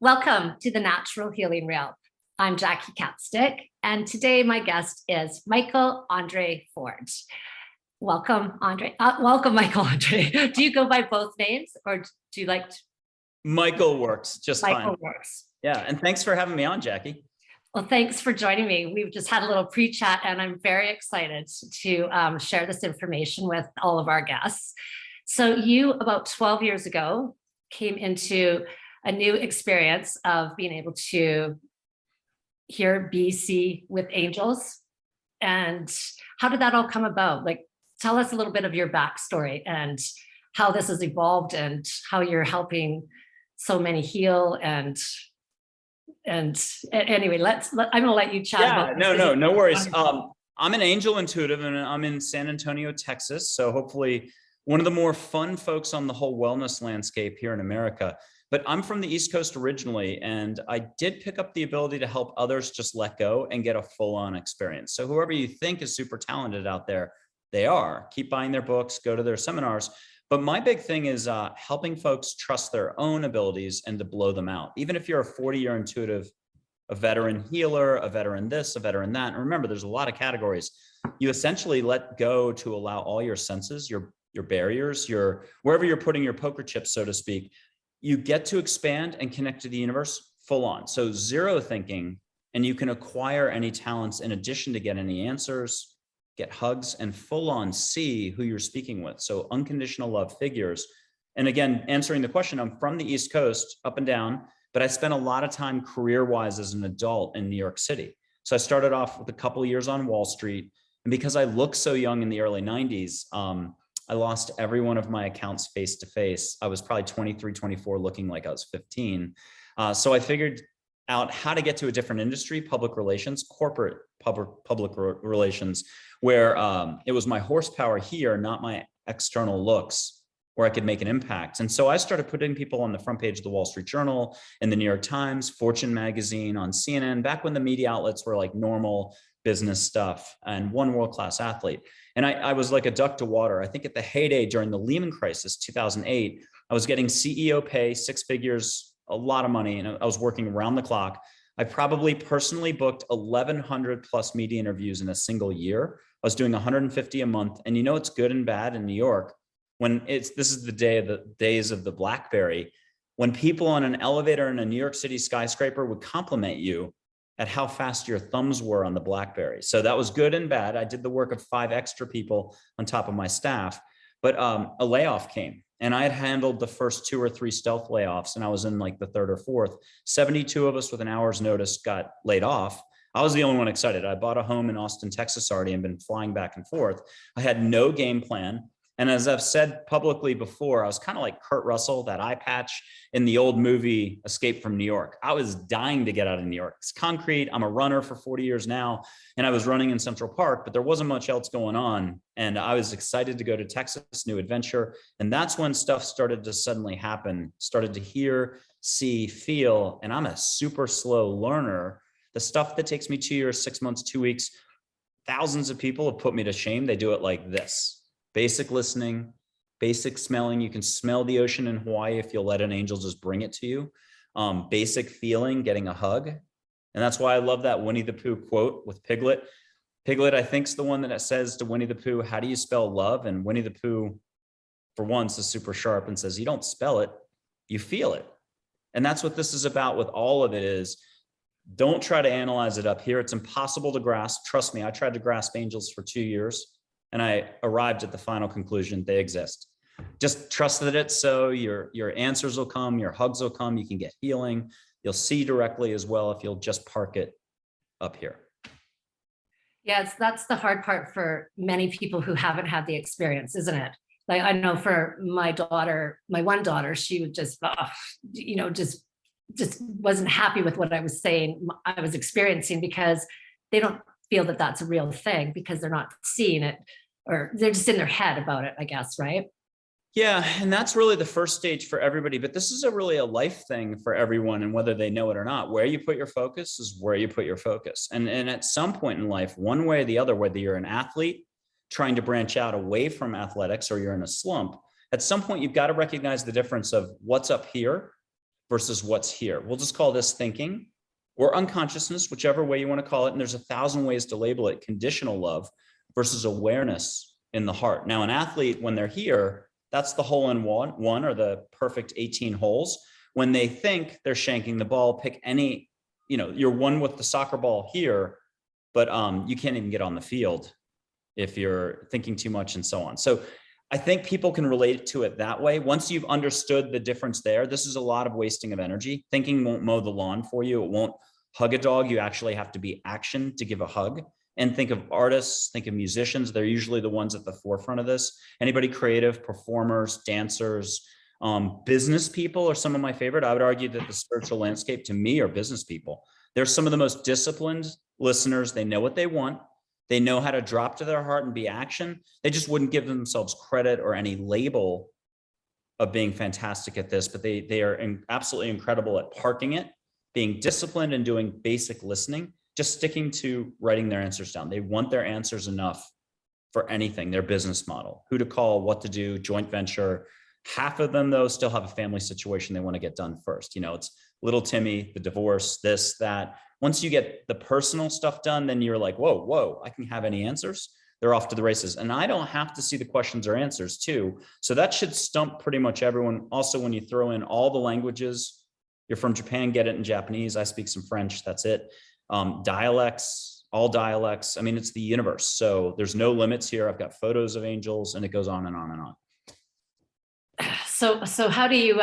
Welcome to the Natural Healing Realm. I'm Jackie Catstick, and today my guest is Michael Andre Ford. Welcome, Andre. Welcome, Michael Andre. Do you go by both names, or do you like Michael works just fine. Michael works. Yeah, and thanks for having me on, Jackie. Well, thanks for joining me. We've just had a little pre-chat, and I'm very excited to share this information with all of our guests. So you, about 12 years ago, came into a new experience of being able to hear, see with angels. And how did that all come about? Like, tell us a little bit of your backstory and how this has evolved and how you're helping so many heal. And anyway, I'm going to let you chat. Yeah, no worries. I'm an angel intuitive, and I'm in San Antonio, Texas. So hopefully one of the more fun folks on the whole wellness landscape here in America. But I'm from the East Coast originally, and I did pick up the ability to help others just let go and get a full-on experience. So whoever you think is super talented out there, they are. Keep buying their books, go to their seminars. But my big thing is helping folks trust their own abilities and to blow them out. Even if you're a 40-year intuitive, a veteran healer, a veteran this, a veteran that. And remember, there's a lot of categories. You essentially let go to allow all your senses, your barriers, wherever you're putting your poker chips, so to speak, you get to expand and connect to the universe full on. So zero thinking, and you can acquire any talents in addition to get any answers, get hugs, and full on see who you're speaking with. So unconditional love figures. And again, answering the question, I'm from the East Coast, up and down, but I spent a lot of time career-wise as an adult in New York City. So I started off with a couple of years on Wall Street. And because I looked so young in the early 90s, I lost every one of my accounts face to face. I was probably 23, 24, looking like I was 15. So I figured out how to get to a different industry, public relations, corporate public relations, where it was my horsepower here, not my external looks, where I could make an impact. And so I started putting people on the front page of the Wall Street Journal, in the New York Times, Fortune magazine, on CNN, back when the media outlets were like normal business stuff, and one world-class athlete. And I was like a duck to water. I think at the heyday during the Lehman crisis, 2008, I was getting CEO pay, 6 figures, a lot of money, and I was working around the clock. I probably personally booked 1,100 plus media interviews in a single year. I was doing 150 a month. And you know, it's good and bad in New York when this is the days of the BlackBerry, when people on an elevator in a New York City skyscraper would compliment you at how fast your thumbs were on the BlackBerry. So that was good and bad. I did the work of 5 extra people on top of my staff, but a layoff came, and I had handled the first 2 or 3 stealth layoffs, and I was in like the 3rd or 4th. 72 of us with an hour's notice got laid off. I was the only one excited. I bought a home in Austin, Texas already and been flying back and forth. I had no game plan. And as I've said publicly before, I was kind of like Kurt Russell, that eye patch in the old movie Escape from New York. I was dying to get out of New York. It's concrete. I'm a runner for 40 years now, and I was running in Central Park, but there wasn't much else going on. And I was excited to go to Texas, new adventure. And that's when stuff started to suddenly happen, started to hear, see, feel. And I'm a super slow learner. The stuff that takes me 2 years, 6 months, 2 weeks, thousands of people have put me to shame. They do it like this. Basic listening, basic smelling. You can smell the ocean in Hawaii if you'll let an angel just bring it to you. Basic feeling, getting a hug. And that's why I love that Winnie the Pooh quote with Piglet. Piglet, I think, is the one that says to Winnie the Pooh, how do you spell love? And Winnie the Pooh, for once, is super sharp and says, you don't spell it, you feel it. And that's what this is about with all of it is, don't try to analyze it up here. It's impossible to grasp. Trust me, I tried to grasp angels for 2 years. And I arrived at the final conclusion, they exist. Just trust that it's so. Your answers will come, your hugs will come, you can get healing. You'll see directly as well if you'll just park it up here. Yeah, that's the hard part for many people who haven't had the experience, isn't it? Like, I know for my daughter, my one daughter, she would just, just wasn't happy with what I was saying, I was experiencing, because they don't feel that that's a real thing because they're not seeing it, or they're just in their head about it, I guess, right? Yeah, and that's really the first stage for everybody, but this is really a life thing for everyone, and whether they know it or not, where you put your focus is where you put your focus. And at some point in life, one way or the other, whether you're an athlete trying to branch out away from athletics or you're in a slump, at some point you've got to recognize the difference of what's up here versus what's here. We'll just call this thinking or unconsciousness, whichever way you want to call it. And there's 1,000 ways to label it. Conditional love versus awareness in the heart. Now, an athlete, when they're here, that's the hole in one or the perfect 18 holes. When they think, they're shanking the ball, pick any, you're one with the soccer ball here, but you can't even get on the field if you're thinking too much and so on. So I think people can relate to it that way. Once you've understood the difference there, this is a lot of wasting of energy. Thinking won't mow the lawn for you. It won't hug a dog. You actually have to be action to give a hug. And think of artists, think of musicians. They're usually the ones at the forefront of this. Anybody creative, performers, dancers, business people are some of my favorite. I would argue that the spiritual landscape to me are business people. They're some of the most disciplined listeners. They know what they want. They know how to drop to their heart and be action. They just wouldn't give themselves credit or any label of being fantastic at this, but they are absolutely incredible at parking it, being disciplined and doing basic listening, just sticking to writing their answers down. They want their answers enough for anything, their business model, who to call, what to do, joint venture. Half of them, though, still have a family situation they want to get done first. It's little Timmy, the divorce, this, that. Once you get the personal stuff done, then you're like, whoa, I can have any answers. They're off to the races. And I don't have to see the questions or answers too. So that should stump pretty much everyone. Also, when you throw in all the languages, you're from Japan, get it in Japanese. I speak some French, that's it. Dialects, all dialects. I mean, it's the universe. So there's no limits here. I've got photos of angels and it goes on and on and on. So how do you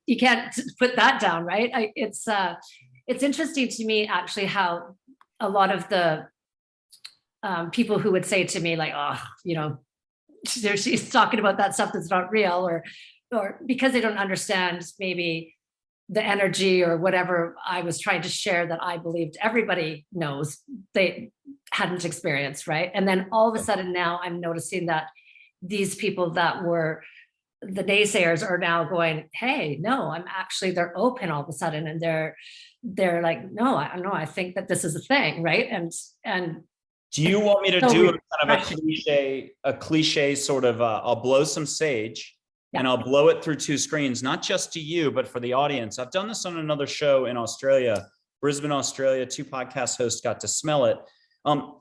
you can't put that down, right? It's interesting to me actually how a lot of the people who would say to me like, she's talking about that stuff that's not real, or because they don't understand maybe the energy or whatever I was trying to share that I believed everybody knows, they hadn't experienced, right? And then all of a sudden now I'm noticing that these people that were the naysayers are now going, hey, no, they're open all of a sudden. And they're like, no, I think that this is a thing, right? And do you want me to do kind of a cliche sort of, I'll blow some sage and I'll blow it through two screens, not just to you, but for the audience. I've done this on another show in Australia, Brisbane, Australia. 2 podcast hosts got to smell it.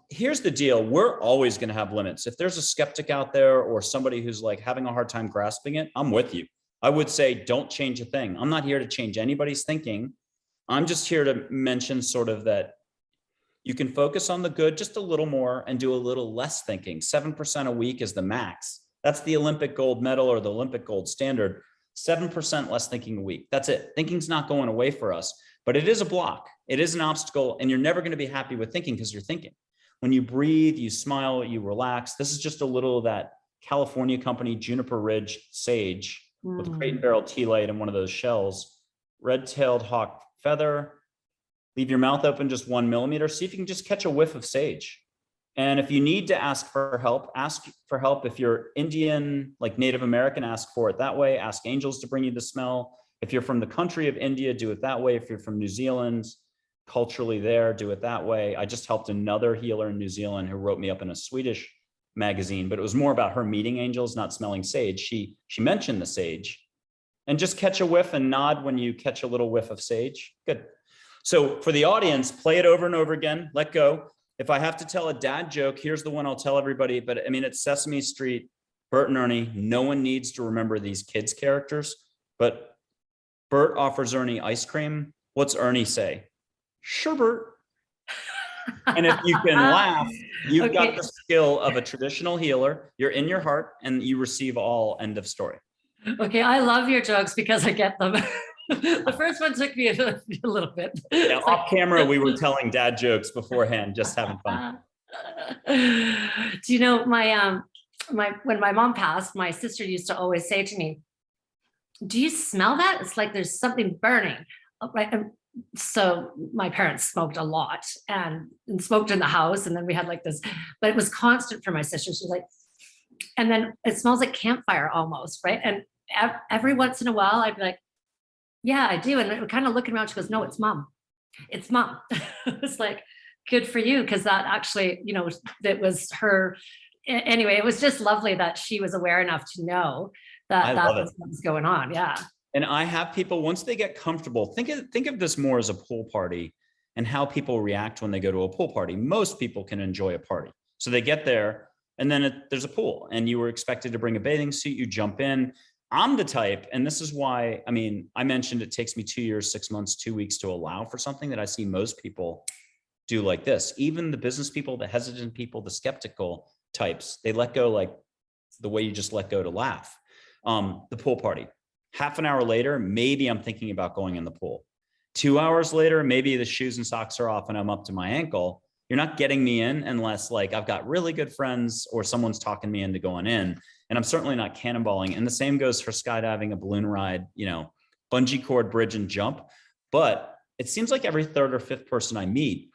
Here's the deal. We're always going to have limits. If there's a skeptic out there or somebody who's like having a hard time grasping it, I'm with you. I would say, don't change a thing. I'm not here to change anybody's thinking. I'm just here to mention sort of that you can focus on the good just a little more and do a little less thinking. 7% a week is the max. That's the Olympic gold medal or the Olympic gold standard. 7% less thinking a week. That's it. Thinking's not going away for us, but it is a block. It is an obstacle, and you're never going to be happy with thinking because you're thinking. When you breathe, you smile, you relax. This is just a little of that California company, Juniper Ridge sage with crate and barrel tea light in one of those shells, red-tailed hawk feather. Leave your mouth open just 1 millimeter. See if you can just catch a whiff of sage. And if you need to ask for help, ask for help. If you're Indian, like Native American, ask for it that way. Ask angels to bring you the smell. If you're from the country of India, do it that way. If you're from New Zealand, culturally there, do it that way. I just helped another healer in New Zealand who wrote me up in a Swedish magazine, but it was more about her meeting angels, not smelling sage. She mentioned the sage. And just catch a whiff and nod when you catch a little whiff of sage. Good. So for the audience, play it over and over again. Let go. If I have to tell a dad joke, here's the one I'll tell everybody. But I mean, it's Sesame Street, Bert and Ernie. No one needs to remember these kids' characters, but Bert offers Ernie ice cream. What's Ernie say? Sure, Bert. And if you can laugh, you've got the skill of a traditional healer. You're in your heart and you receive all. End of story. Okay, I love your jokes because I get them. The first one took me a little bit. Yeah, off camera, we were telling dad jokes beforehand, just having fun. Do you know when my mom passed, my sister used to always say to me, "Do you smell that? It's like there's something burning." Right. So my parents smoked a lot and smoked in the house, and then we had like this, but it was constant for my sister. She was like, and then it smells like campfire almost, right? And every once in a while, I'd be like, yeah, I do. And we're kind of looking around. She goes, no, it's mom. It's mom. It's like, good for you. Cause that actually, that was her. Anyway, it was just lovely that she was aware enough to know I that love it. was what was going on. Yeah. And I have people, once they get comfortable, think of this more as a pool party and how people react when they go to a pool party. Most people can enjoy a party. So they get there and then there's a pool and you were expected to bring a bathing suit, you jump in. I'm the type, and this is why, I mean, I mentioned it takes me 2 years, 6 months, 2 weeks to allow for something that I see most people do like this. Even the business people, the hesitant people, the skeptical types, they let go like the way you just let go to laugh. The pool party. Half an hour later, maybe I'm thinking about going in the pool. 2 hours later, maybe the shoes and socks are off and I'm up to my ankle. You're not getting me in unless like I've got really good friends or someone's talking me into going in. And I'm certainly not cannonballing. And the same goes for skydiving, a balloon ride, bungee cord, bridge, and jump. But it seems like every third or fifth person I meet,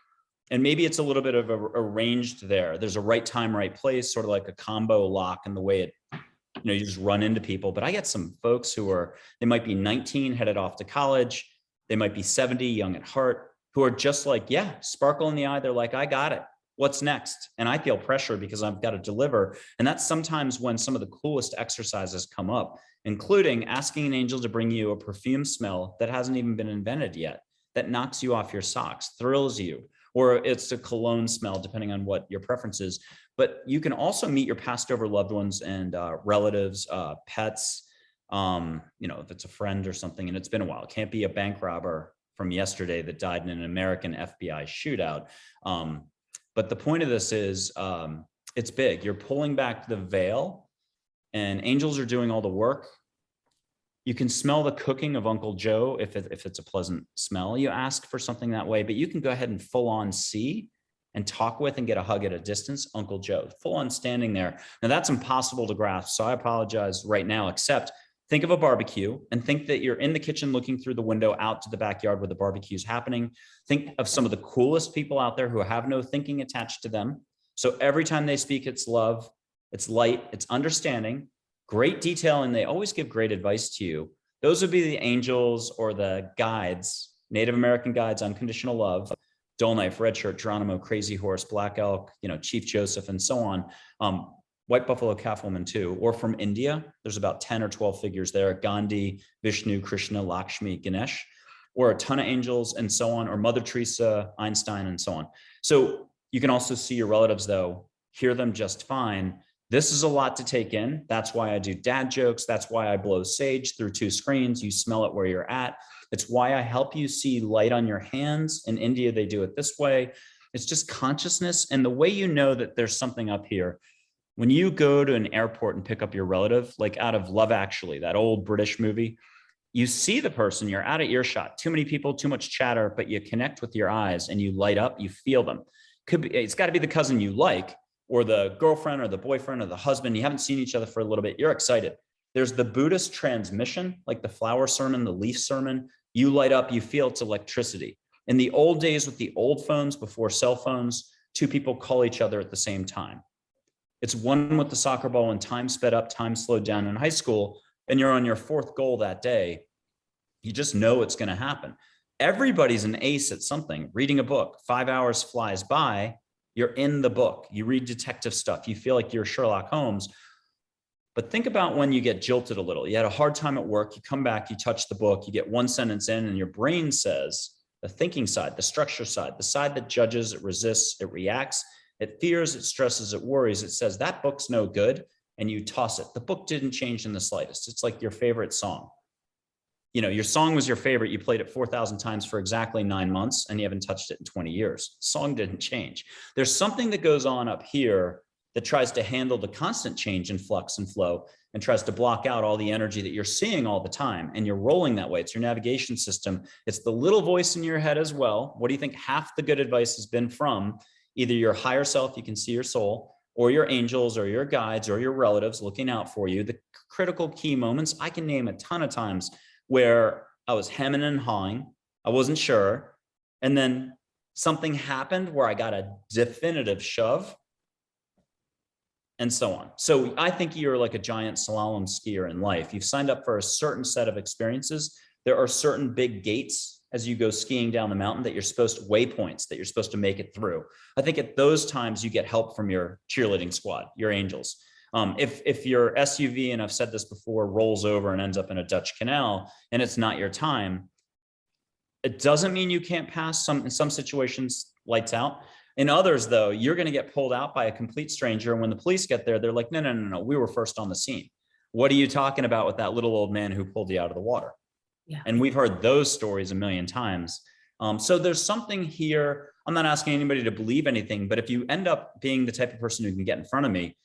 and maybe it's a little bit of arranged there. There's a right time, right place, sort of like a combo lock in the way it, you just run into people. But I get some folks they might be 19, headed off to college. They might be 70, young at heart, who are just like, yeah, sparkle in the eye. They're like, I got it. What's next? And I feel pressure because I've got to deliver. And that's sometimes when some of the coolest exercises come up, including asking an angel to bring you a perfume smell that hasn't even been invented yet, that knocks you off your socks, thrills you, or it's a cologne smell, depending on what your preference is. But you can also meet your passed over loved ones and relatives, pets, if it's a friend or something, and it's been a while. It can't be a bank robber from yesterday that died in an American FBI shootout. But the point of this is it's big. You're pulling back the veil and angels are doing all the work. You can smell the cooking of Uncle Joe if it's a pleasant smell. You ask for something that way, but you can go ahead and full on see and talk with and get a hug at a distance, Uncle Joe, full on standing there. Now that's impossible to grasp. So I apologize right now, except think of a barbecue and think that you're in the kitchen looking through the window out to the backyard where the barbecue is happening. Think of some of the coolest people out there who have no thinking attached to them. So every time they speak, it's love, it's light, it's understanding, great detail, and they always give great advice to you. Those would be the angels or the guides, Native American guides, unconditional love, Dull Knife, Red Shirt, Geronimo, Crazy Horse, Black Elk, Chief Joseph, and so on. White Buffalo Calf Woman too, or from India, there's about 10 or 12 figures there, Gandhi, Vishnu, Krishna, Lakshmi, Ganesh, or a ton of angels and so on, or Mother Teresa, Einstein, and so on. So you can also see your relatives though, hear them just fine. This is a lot to take in. That's why I do dad jokes. That's why I blow sage through 2 screens. You smell it where you're at. It's why I help you see light on your hands. In India, they do it this way. It's just consciousness. And the way you know that there's something up here, when you go to an airport and pick up your relative, like out of Love Actually, that old British movie, you see the person, you're out of earshot, too many people, too much chatter, but you connect with your eyes and you light up, you feel them. It's got to be the cousin you like, or the girlfriend or the boyfriend or the husband. You haven't seen each other for a little bit. You're excited. There's the Buddhist transmission, like the flower sermon, the leaf sermon. You light up, you feel it's electricity. In the old days with the old phones before cell phones, 2 people call each other at the same time. It's one with the soccer ball and time sped up, time slowed down in high school, and you're on your 4th goal that day. You just know it's going to happen. Everybody's an ace at something. Reading a book, 5 hours flies by. You're in the book. You read detective stuff. You feel like you're Sherlock Holmes. But think about when you get jilted a little. You had a hard time at work. You come back, you touch the book, you get 1 sentence in, and your brain says, the thinking side, the structure side, the side that judges, it resists, it reacts, it fears, it stresses, it worries. It says that book's no good, and you toss it. The book didn't change in the slightest. It's like your favorite song. Your song was your favorite. You played it 4,000 times for exactly 9 months, and you haven't touched it in 20 years. Song didn't change. There's something that goes on up here that tries to handle the constant change and flux and flow and tries to block out all the energy that you're seeing all the time. And you're rolling that way. It's your navigation system. It's the little voice in your head as well. What do you think half the good advice has been from? Either your higher self, you can see your soul, or your angels or your guides or your relatives looking out for you. The critical key moments, I can name a ton of times where I was hemming and hawing. I wasn't sure. And then something happened where I got a definitive shove, and so on. So I think you're like a giant slalom skier in life. You've signed up for a certain set of experiences. There are certain big gates as you go skiing down the mountain that you're supposed to, waypoints that you're supposed to make it through. I think at those times you get help from your cheerleading squad, your angels. If your SUV, and I've said this before, rolls over and ends up in a Dutch canal and it's not your time, it doesn't mean you can't pass. In some situations, lights out. In others, though, you're going to get pulled out by a complete stranger. And when the police get there, they're like, no, we were first on the scene. What are you talking about with that little old man who pulled you out of the water? Yeah. And we've heard those stories a million times. So there's something here. I'm not asking anybody to believe anything, but if you end up being the type of person who can get in front of me,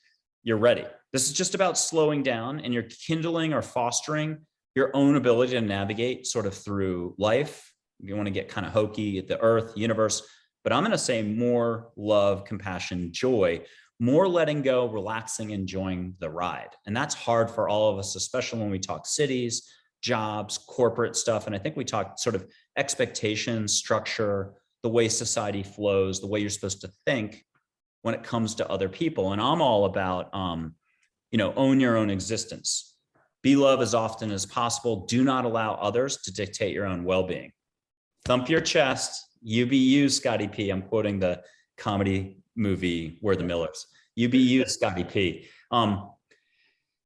you're ready. This is just about slowing down, and you're kindling or fostering your own ability to navigate sort of through life. You want to get kind of hokey at the earth, universe, but I'm going to say more love, compassion, joy, more letting go, relaxing, enjoying the ride. And that's hard for all of us, especially when we talk cities, jobs, corporate stuff. And I think we talk sort of expectations, structure, the way society flows, the way you're supposed to think when it comes to other people. And I'm all about, own your own existence. Be love as often as possible. Do not allow others to dictate your own well-being. Thump your chest. You be you, Scotty P. I'm quoting the comedy movie We're the Millers. You be you, Scotty P.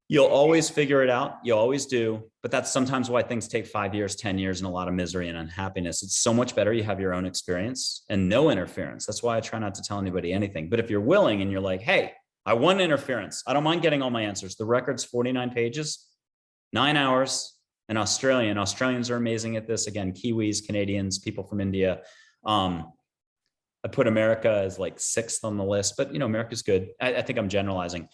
You'll always figure it out. You always do. But that's sometimes why things take 5 years, 10 years, and a lot of misery and unhappiness. It's so much better you have your own experience and no interference. That's why I try not to tell anybody anything. But if you're willing and you're like, hey, I want interference, I don't mind getting all my answers. The record's 49 pages, 9 hours, and Australians are amazing at this. Again, Kiwis, Canadians, people from India. I put America as like 6th on the list, but America's good. I think I'm generalizing.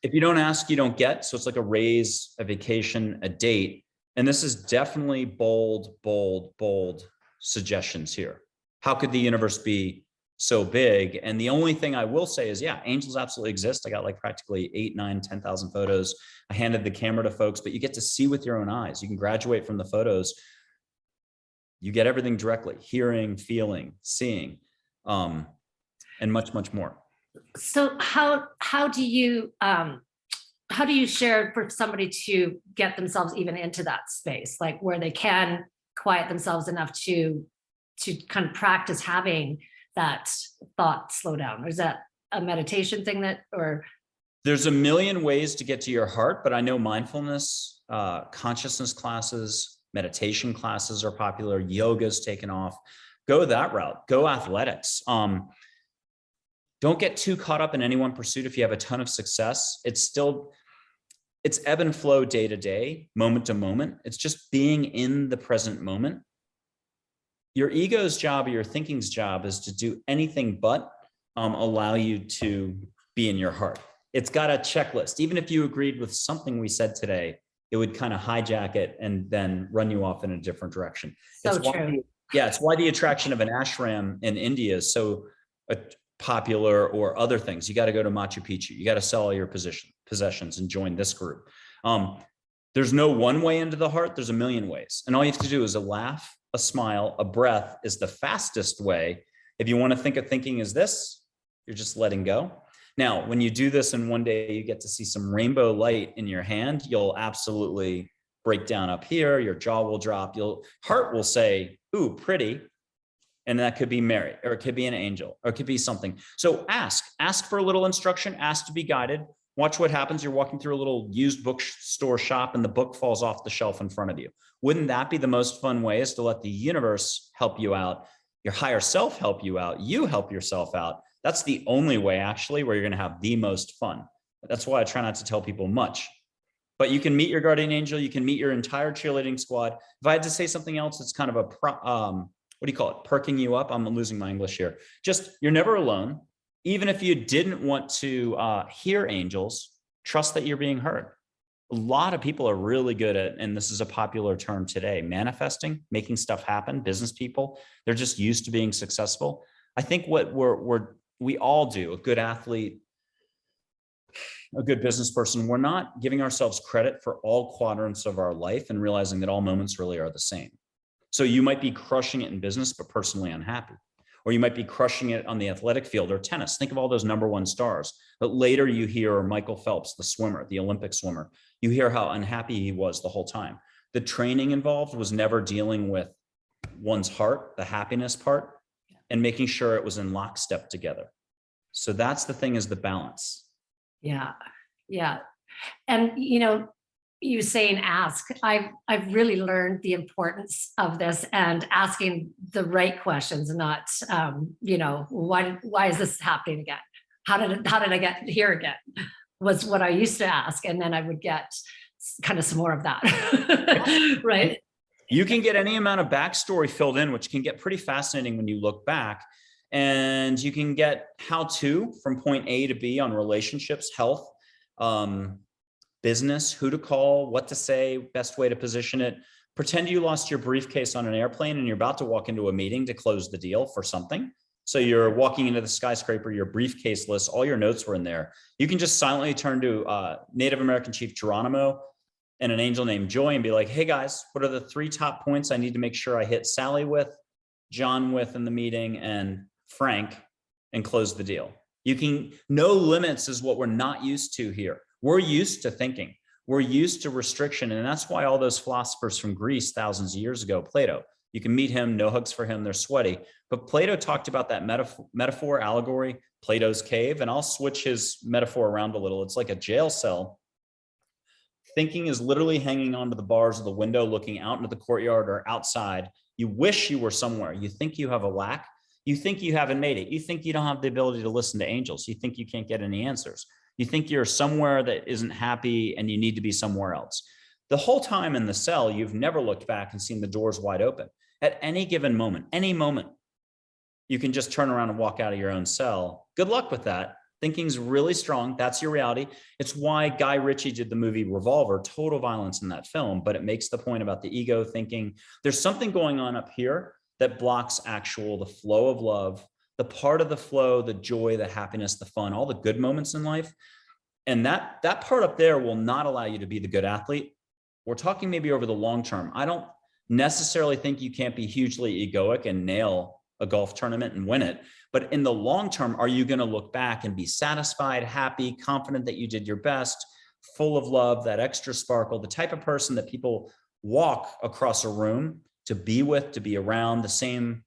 If you don't ask, you don't get. So it's like a raise, a vacation, a date. And this is definitely bold, bold, bold suggestions here. How could the universe be so big? And the only thing I will say is, yeah, angels absolutely exist. I got like practically 8, 9, 10,000 photos. I handed the camera to folks, but you get to see with your own eyes. You can graduate from the photos. You get everything directly: hearing, feeling, seeing, and much, much more. So how do you share for somebody to get themselves even into that space, like where they can quiet themselves enough to kind of practice having that thought slow down? Or is that a meditation thing There's a million ways to get to your heart, but I know mindfulness, consciousness classes, meditation classes are popular. Yoga's taken off. Go that route. Go athletics. Don't get too caught up in any one pursuit. If you have a ton of success, it's ebb and flow day to day, moment to moment. It's just being in the present moment. Your ego's job or your thinking's job is to do anything but allow you to be in your heart. It's got a checklist. Even if you agreed with something we said today, it would kind of hijack it and then run you off in a different direction. So true. It's why the attraction of an ashram in India is so popular, or other things. You got to go to Machu Picchu. You got to sell all your possessions and join this group. There's no one way into the heart. There's a million ways. And all you have to do is a laugh, a smile, a breath is the fastest way. If you want to think of thinking as this, you're just letting go. Now, when you do this and one day you get to see some rainbow light in your hand, you'll absolutely break down up here. Your jaw will drop. Heart will say, ooh, pretty. And that could be Mary, or it could be an angel, or it could be something. So ask for a little instruction, ask to be guided. Watch what happens. You're walking through a little used bookstore shop and the book falls off the shelf in front of you. Wouldn't that be the most fun way, is to let the universe help you out, your higher self help you out, you help yourself out. That's the only way actually where you're going to have the most fun. That's why I try not to tell people much. But you can meet your guardian angel. You can meet your entire cheerleading squad. If I had to say something else, it's kind of what do you call it? Perking you up. I'm losing my English here. Just, you're never alone. Even if you didn't want to hear angels, trust that you're being heard. A lot of people are really good at, and this is a popular term today, manifesting, making stuff happen. Business people, they're just used to being successful. I think what we all do, a good athlete, a good business person, we're not giving ourselves credit for all quadrants of our life and realizing that all moments really are the same. So you might be crushing it in business, but personally unhappy. Or you might be crushing it on the athletic field or tennis. Think of all those #1 stars. But later you hear Michael Phelps, the swimmer, the Olympic swimmer, you hear how unhappy he was the whole time. The training involved was never dealing with one's heart, the happiness part, and making sure it was in lockstep together. So that's the thing, is the balance. Yeah. Yeah. And, you saying ask, I've really learned the importance of this and asking the right questions, not, why is this happening again? How did I get here again? Was what I used to ask. And then I would get kind of some more of that. Right. You can get any amount of backstory filled in, which can get pretty fascinating when you look back. And you can get how to from point A to B on relationships, health, business, who to call, what to say, best way to position it. Pretend you lost your briefcase on an airplane and you're about to walk into a meeting to close the deal for something. So you're walking into the skyscraper, your briefcase list, all your notes were in there. You can just silently turn to Native American Chief Geronimo and an angel named Joy and be like, hey guys, what are the 3 top points I need to make sure I hit Sally with, John with in the meeting, and Frank, and close the deal. You can, no limits is what we're not used to here. We're used to thinking. We're used to restriction. And that's why all those philosophers from Greece thousands of years ago, Plato, you can meet him, no hugs for him, they're sweaty. But Plato talked about that metaphor, allegory, Plato's cave, and I'll switch his metaphor around a little. It's like a jail cell. Thinking is literally hanging onto the bars of the window, looking out into the courtyard or outside. You wish you were somewhere. You think you have a lack. You think you haven't made it. You think you don't have the ability to listen to angels. You think you can't get any answers. You think you're somewhere that isn't happy and you need to be somewhere else. The whole time in the cell, you've never looked back and seen the doors wide open. At any given moment, you can just turn around and walk out of your own cell. Good luck with that. Thinking's really strong. That's your reality. It's why Guy Ritchie did the movie Revolver, total violence in that film, but it makes the point about the ego thinking. There's something going on up here that blocks the flow of love, the part of the flow, the joy, the happiness, the fun, all the good moments in life. And that part up there will not allow you to be the good athlete. We're talking maybe over the long term. I don't necessarily think you can't be hugely egoic and nail a golf tournament and win it. But in the long term, are you going to look back and be satisfied, happy, confident that you did your best, full of love, that extra sparkle, the type of person that people walk across a room to be with, to be around, the same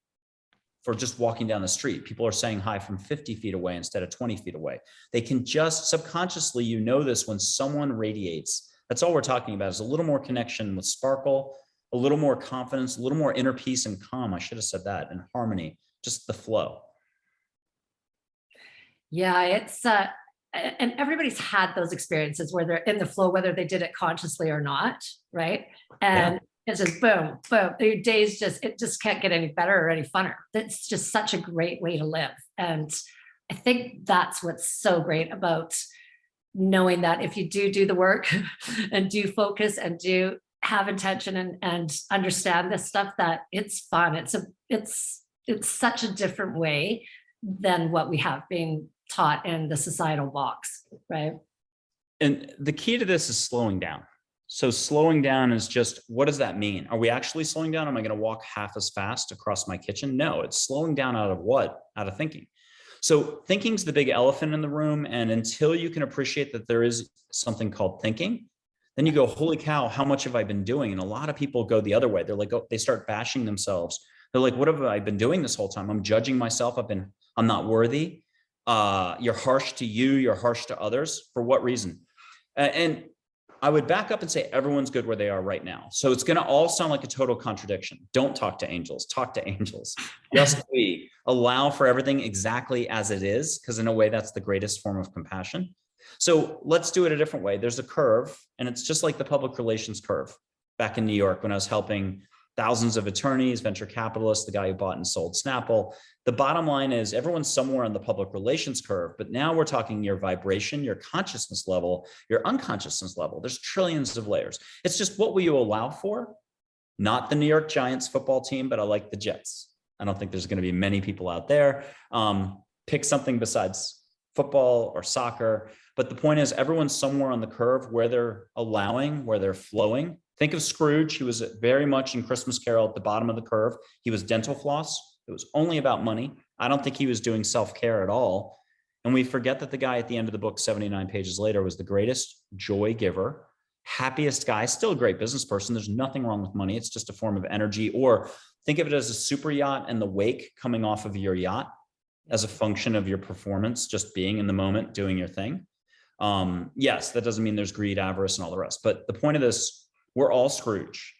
for just walking down the street. People are saying hi from 50 feet away instead of 20 feet away. They can just subconsciously, this when someone radiates. That's all we're talking about, is a little more connection with sparkle, a little more confidence, a little more inner peace and calm. I should have said that, and harmony, just the flow. Yeah, it's and everybody's had those experiences where they're in the flow, whether they did it consciously or not, right? And it's just boom, boom. Your days it just can't get any better or any funner. It's just such a great way to live. And I think that's what's so great about knowing that if you do the work and do focus and do have intention and understand this stuff, that it's fun. It's such a different way than what we have been taught in the societal box, right? And the key to this is slowing down. So slowing down is just, what does that mean? Are we actually slowing down? Am I going to walk half as fast across my kitchen? No, it's slowing down out of what? Out of thinking. So thinking's the big elephant in the room. And until you can appreciate that there is something called thinking, then you go, holy cow, how much have I been doing? And a lot of people go the other way. They're like, they start bashing themselves. They're like, what have I been doing this whole time? I'm judging myself. I'm not worthy. You're harsh to you. You're harsh to others. For what reason? And I would back up and say everyone's good where they are right now. So it's going to all sound like a total contradiction. Don't talk to angels. Talk to angels. Just we allow for everything exactly as it is, because in a way that's the greatest form of compassion. So let's do it a different way. There's a curve, and it's just like the public relations curve back in New York when I was helping thousands of attorneys, venture capitalists, the guy who bought and sold Snapple. The bottom line is everyone's somewhere on the public relations curve, but now we're talking your vibration, your consciousness level, your unconsciousness level. There's trillions of layers. It's just, what will you allow for? Not the New York Giants football team, but I like the Jets. I don't think there's going to be many people out there. Pick something besides football or soccer. But the point is, everyone's somewhere on the curve where they're allowing, where they're flowing. Think of Scrooge. He was very much in Christmas Carol at the bottom of the curve. He was dental floss. It was only about money. I don't think he was doing self-care at all. And we forget that the guy at the end of the book, 79 pages later, was the greatest joy giver, happiest guy, still a great business person. There's nothing wrong with money. It's just a form of energy. Or think of it as a super yacht and the wake coming off of your yacht as a function of your performance, just being in the moment, doing your thing. Yes, that doesn't mean there's greed, avarice, and all the rest. But the point of this, we're all Scrooge.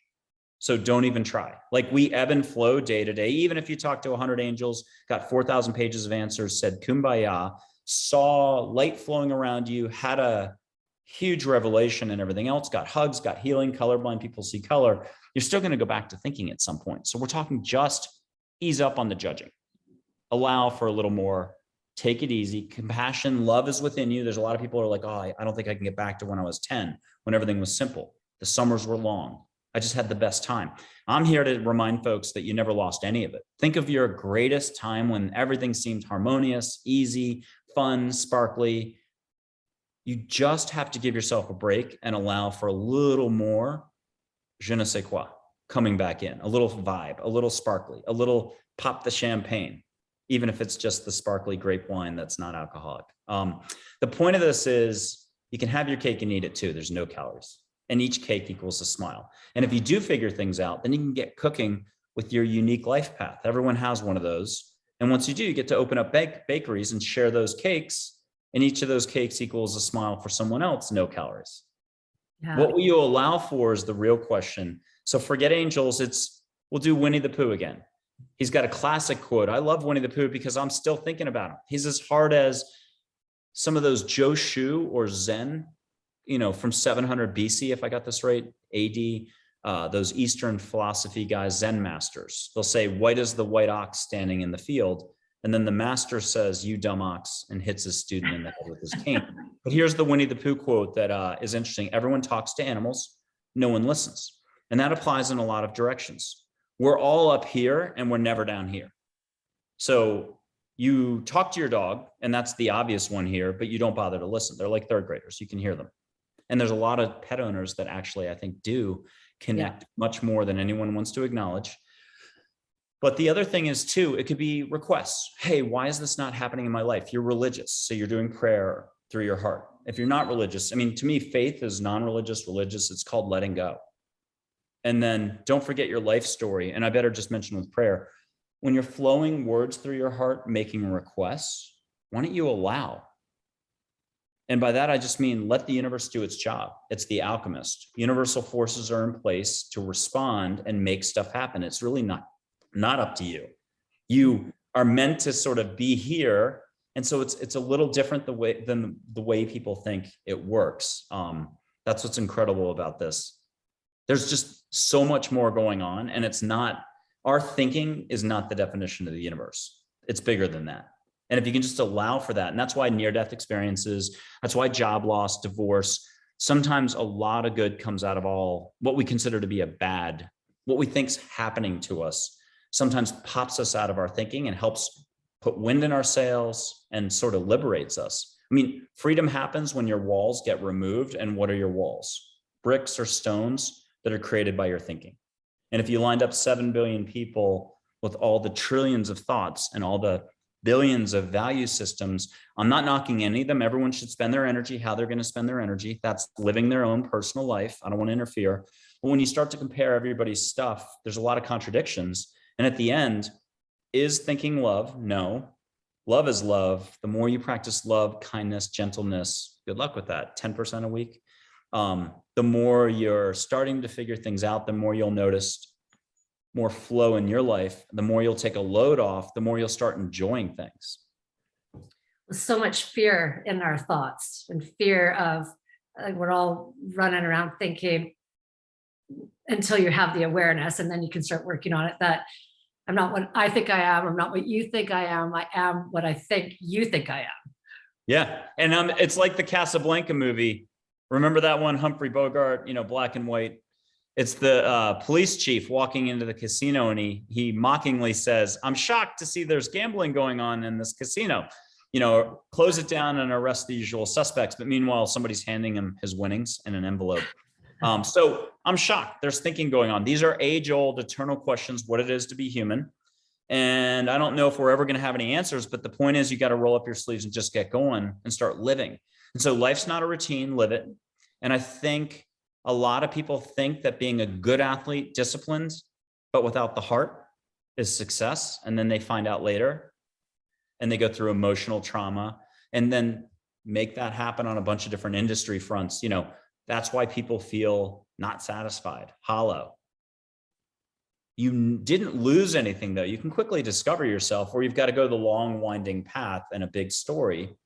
So don't even try. Like, we ebb and flow day to day. Even if you talk to 100 angels, got 4,000 pages of answers, said kumbaya, saw light flowing around you, had a huge revelation and everything else, got hugs, got healing, colorblind people see color, you're still going to go back to thinking at some point. So we're talking just ease up on the judging. Allow for a little more. Take it easy. Compassion, love is within you. There's a lot of people who are like, oh, I don't think I can get back to when I was 10, when everything was simple. The summers were long. I just had the best time. I'm here to remind folks that you never lost any of it. Think of your greatest time when everything seemed harmonious, easy, fun, sparkly. You just have to give yourself a break and allow for a little more je ne sais quoi coming back in, a little vibe, a little sparkly, a little pop the champagne, even if it's just the sparkly grape wine that's not alcoholic. The point of this is you can have your cake and eat it too. There's no calories. And each cake equals a smile. And if you do figure things out, then you can get cooking with your unique life path. Everyone has one of those. And once you do, you get to open up bakeries and share those cakes. And each of those cakes equals a smile for someone else, no calories. Yeah. What will you allow for is the real question. So forget angels. We'll do Winnie the Pooh again. He's got a classic quote. I love Winnie the Pooh because I'm still thinking about him. He's as hard as some of those Joshu or Zen, from 700 BC, if I got this right, AD, those Eastern philosophy guys, Zen masters. They'll say, white is the white ox standing in the field. And then the master says, you dumb ox, and hits his student in the head with his cane. But here's the Winnie the Pooh quote that is interesting. Everyone talks to animals. No one listens. And that applies in a lot of directions. We're all up here and we're never down here. So you talk to your dog, and that's the obvious one here, but you don't bother to listen. They're like third graders. You can hear them. And there's a lot of pet owners that actually, I think, do connect much more than anyone wants to acknowledge. But the other thing is too, it could be requests. Hey, why is this not happening in my life? You're religious, so you're doing prayer through your heart. If you're not religious, to me, faith is non-religious, religious. It's called letting go. And then don't forget your life story. And I better just mention with prayer, when you're flowing words through your heart, making requests, why don't you allow? And by that, I just mean let the universe do its job. It's the alchemist. Universal forces are in place to respond and make stuff happen. It's really not up to you. You are meant to sort of be here. And so it's a little different than the way people think it works. That's what's incredible about this. There's just so much more going on, and our thinking is not the definition of the universe. It's bigger than that. And if you can just allow for that, and that's why near-death experiences, that's why job loss, divorce, sometimes a lot of good comes out of all what we consider to be what we think's happening to us, sometimes pops us out of our thinking and helps put wind in our sails and sort of liberates us. Freedom happens when your walls get removed. And what are your walls? Bricks or stones that are created by your thinking. And if you lined up 7 billion people with all the trillions of thoughts and all the billions of value systems, I'm not knocking any of them. Everyone should spend their energy how they're going to spend their energy. That's living their own personal life. I don't want to interfere. But when you start to compare everybody's stuff, there's a lot of contradictions. And at the end, is thinking love? No. Love is love. The more you practice love, kindness, gentleness, good luck with that, 10% a week. The more you're starting to figure things out, the more you'll notice more flow in your life, the more you'll take a load off, the more you'll start enjoying things. So much fear in our thoughts, and fear of we're all running around thinking until you have the awareness, and then you can start working on it, that I'm not what I think I am. I'm not what you think I am. I am what I think you think I am. Yeah. And it's like the Casablanca movie. Remember that one, Humphrey Bogart, black and white. It's the police chief walking into the casino, and he mockingly says, I'm shocked to see there's gambling going on in this casino. Close it down and arrest the usual suspects. But meanwhile, somebody's handing him his winnings in an envelope. So I'm shocked. There's thinking going on. These are age-old, eternal questions, what it is to be human. And I don't know if we're ever going to have any answers, but the point is you got to roll up your sleeves and just get going and start living. And so life's not a routine, live it. And I think a lot of people think that being a good athlete, disciplined, but without the heart is success. And then they find out later and they go through emotional trauma. And then make that happen on a bunch of different industry fronts. That's why people feel not satisfied, hollow. You didn't lose anything though. You can quickly discover yourself, or you've got to go the long winding path and a big story.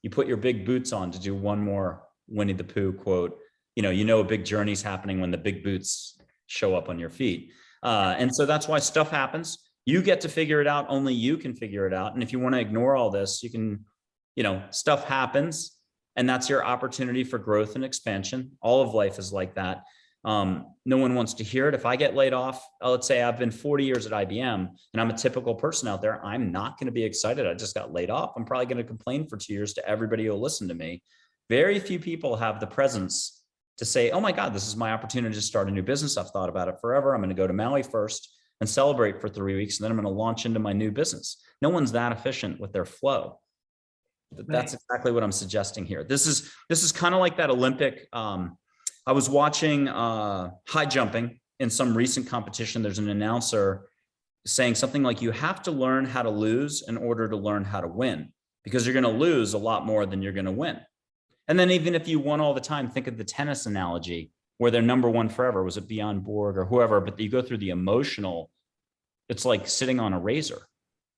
You put your big boots on to do one more Winnie the Pooh quote. A big journey's happening when the big boots show up on your feet. And so that's why stuff happens. You get to figure it out. Only you can figure it out. And if you want to ignore all this, you can, stuff happens, and that's your opportunity for growth and expansion. All of life is like that. No one wants to hear it. If I get laid off, let's say I've been 40 years at IBM and I'm a typical person out there, I'm not going to be excited. I just got laid off. I'm probably going to complain for 2 years to everybody who'll listen to me. Very few people have the presence to say, oh my God, this is my opportunity to start a new business. I've thought about it forever. I'm going to go to Maui first and celebrate for 3 weeks. And then I'm going to launch into my new business. No one's that efficient with their flow. That's exactly what I'm suggesting here. This is kind of like that Olympic, I was watching high jumping in some recent competition. There's an announcer saying something like, you have to learn how to lose in order to learn how to win, because you're going to lose a lot more than you're going to win. And then even if you won all the time, think of the tennis analogy where they're number one forever. Was it Bjorn Borg or whoever? But you go through the emotional, it's like sitting on a razor,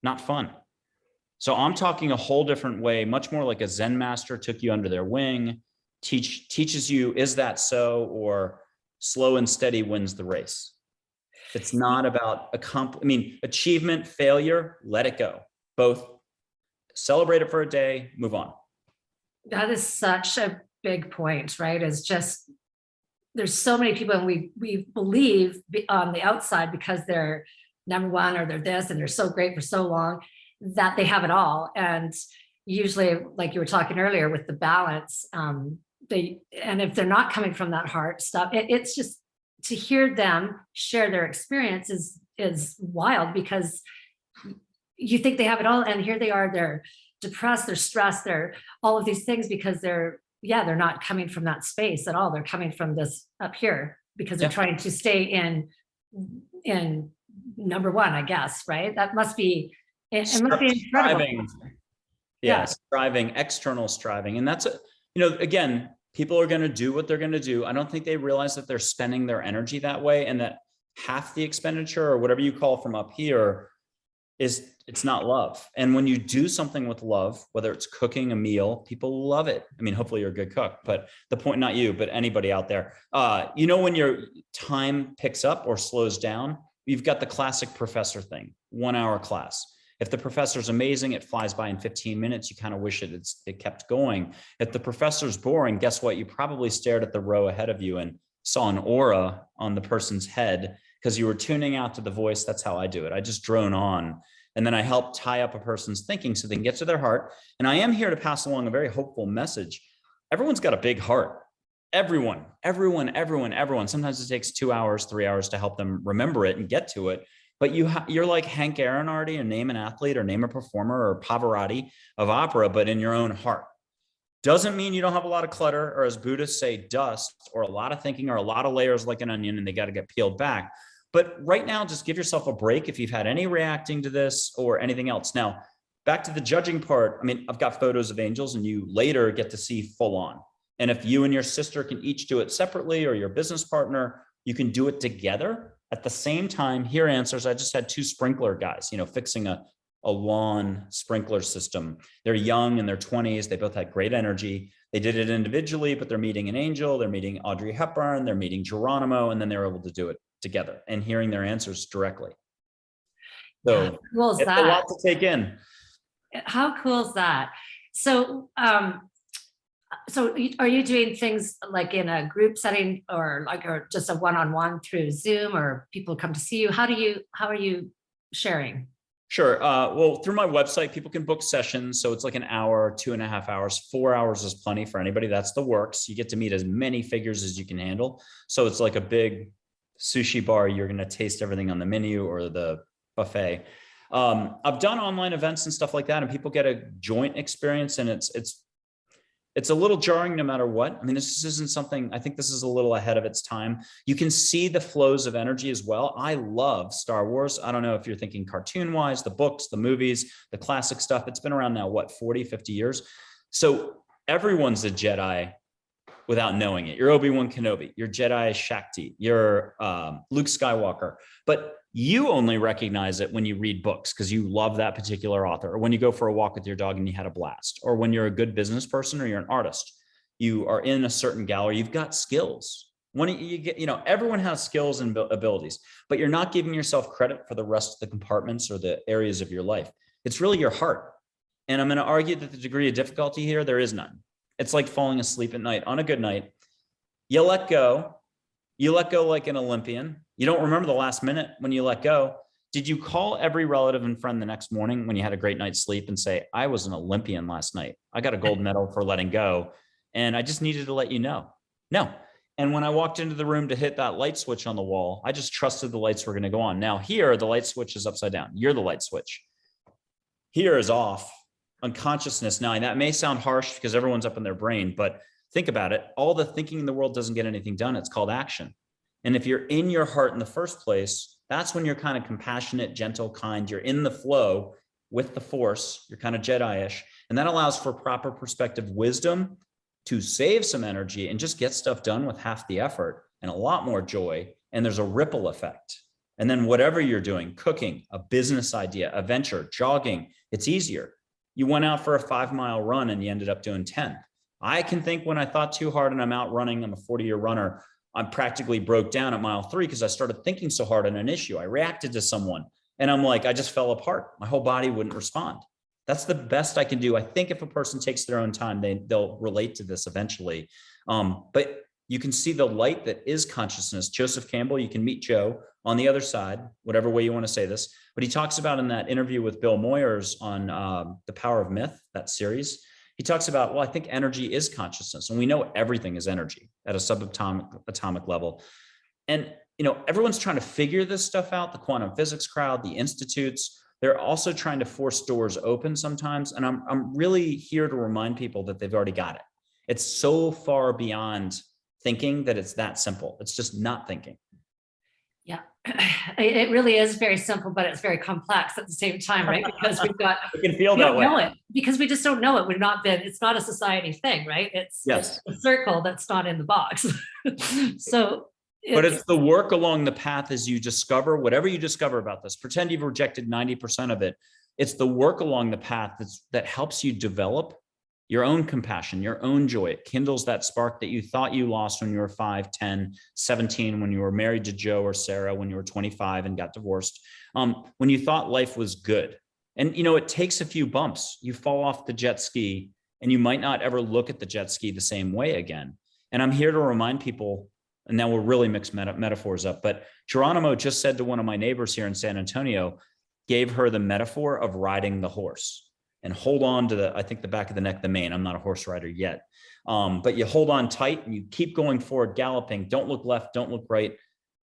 not fun. So I'm talking a whole different way, much more like a Zen master took you under their wing, teaches you, is that so? Or slow and steady wins the race. It's not about achievement, failure, let it go. Both celebrate it for a day, move on. That is such a big point, right? It's just, there's so many people, and we believe on the outside because they're number one or they're this and they're so great for so long that they have it all. And usually, like you were talking earlier with the balance, and if they're not coming from that heart stuff, it's just, to hear them share their experience is wild, because you think they have it all, and here they are, they're depressed, they're stressed, they're all of these things because they're not coming from that space at all. They're coming from this up here because they're trying to stay in number one, I guess, right? That must be, it must be incredible. Striving, external striving. And that's, again, people are going to do what they're going to do. I don't think they realize that they're spending their energy that way, and that half the expenditure, or whatever you call from up here, it's not love. And when you do something with love, whether it's cooking a meal, people love it. I mean, hopefully you're a good cook, but the point, not you, but anybody out there, when your time picks up or slows down, you've got the classic professor thing, 1 hour class. If the professor's amazing, it flies by in 15 minutes. You kind of wish it kept going. If the professor's boring, guess what? You probably stared at the row ahead of you and saw an aura on the person's head because you were tuning out to the voice. That's how I do it. I just drone on, and then I help tie up a person's thinking so they can get to their heart. And I am here to pass along a very hopeful message. Everyone's got a big heart. Everyone. Sometimes it takes 2 hours, 3 hours to help them remember it and get to it. But you're like Hank Aaron already, and name an athlete or name a performer or Pavarotti of opera, but in your own heart. Doesn't mean you don't have a lot of clutter, or as Buddhists say, dust, or a lot of thinking, or a lot of layers like an onion, and they got to get peeled back. But right now, just give yourself a break if you've had any reacting to this or anything else. Now, back to the judging part. I mean, I've got photos of angels, and you later get to see full on. And if you and your sister can each do it separately, or your business partner, you can do it together. At the same time, hear answers. I just had 2 sprinkler guys, fixing a lawn sprinkler system. They're young, in their 20s. They both had great energy. They did it individually, but they're meeting an angel. They're meeting Audrey Hepburn. They're meeting Geronimo, and then they're able to do it together and hearing their answers directly. So it's a lot to take in. How cool is that? So, so are you doing things like in a group setting, or just a one-on-one through Zoom, or people come to see you? How are you sharing? Sure. Well, through my website, people can book sessions. So it's like an hour, 2.5 hours, 4 hours is plenty for anybody. That's the works. You get to meet as many figures as you can handle. So it's like a big sushi bar. You're going to taste everything on the menu or the buffet. I've done online events and stuff like that, and people get a joint experience, and it's a little jarring no matter what. I mean, this isn't something, I think this is a little ahead of its time. You can see the flows of energy as well. I love Star Wars. I don't know if you're thinking cartoon wise, the books, the movies, the classic stuff. It's been around now, 40, 50 years. So everyone's a Jedi without knowing it. You're Obi-Wan Kenobi, you're Jedi Shakti, you're Luke Skywalker, but you only recognize it when you read books because you love that particular author, or when you go for a walk with your dog and you had a blast, or when you're a good business person or you're an artist, you are in a certain gallery, you've got skills. When you get, everyone has skills and abilities, but you're not giving yourself credit for the rest of the compartments or the areas of your life. It's really your heart. And I'm going to argue that the degree of difficulty here, there is none. It's like falling asleep at night. On a good night, you let go. You let go like an Olympian. You don't remember the last minute when you let go. Did you call every relative and friend the next morning when you had a great night's sleep and say, I was an Olympian last night. I got a gold medal for letting go. And I just needed to let you know. No. And when I walked into the room to hit that light switch on the wall, I just trusted the lights were going to go on. Now here, the light switch is upside down. You're the light switch. Here is off. Unconsciousness. Now, that may sound harsh because everyone's up in their brain, but think about it. All the thinking in the world doesn't get anything done. It's called action. And if you're in your heart in the first place, that's when you're kind of compassionate, gentle, kind. You're in the flow with the force. You're kind of Jedi-ish. And that allows for proper perspective wisdom to save some energy and just get stuff done with half the effort and a lot more joy. And there's a ripple effect. And then whatever you're doing, cooking, a business idea, a venture, jogging, it's easier. You went out for a 5-mile run and you ended up doing 10. I can think when I thought too hard and I'm out running, I'm a 40-year runner, I practically broke down at mile 3 because I started thinking so hard on an issue. I reacted to someone and I'm like, I just fell apart. My whole body wouldn't respond. That's the best I can do. I think if a person takes their own time, they'll relate to this eventually. But you can see the light that is consciousness. Joseph Campbell, you can meet Joe on the other side, whatever way you want to say this. But he talks about in that interview with Bill Moyers on The Power of Myth, that series, he talks about, well, I think energy is consciousness. And we know everything is energy at a subatomic level. And, everyone's trying to figure this stuff out, the quantum physics crowd, the institutes. They're also trying to force doors open sometimes. And I'm really here to remind people that they've already got it. It's so far beyond thinking that it's that simple. It's just not thinking. Yeah, it really is very simple, but it's very complex at the same time, right? Because we can feel we that don't way. know it because we just don't know it. It's not a society thing, right? It's a circle that's not in the box. So but it's the work along the path as you discover whatever you discover about this. Pretend you've rejected 90% of it. It's the work along the path that helps you develop your own compassion, your own joy. It kindles that spark that you thought you lost when you were 5, 10, 17, when you were married to Joe or Sarah, when you were 25 and got divorced, when you thought life was good. And, it takes a few bumps. You fall off the jet ski and you might not ever look at the jet ski the same way again. And I'm here to remind people, and now we'll really mix metaphors up, but Geronimo just said to one of my neighbors here in San Antonio, gave her the metaphor of riding the horse. And hold on to I think the back of the neck, the mane. I'm not a horse rider yet. But you hold on tight and you keep going forward, galloping. Don't look left, don't look right,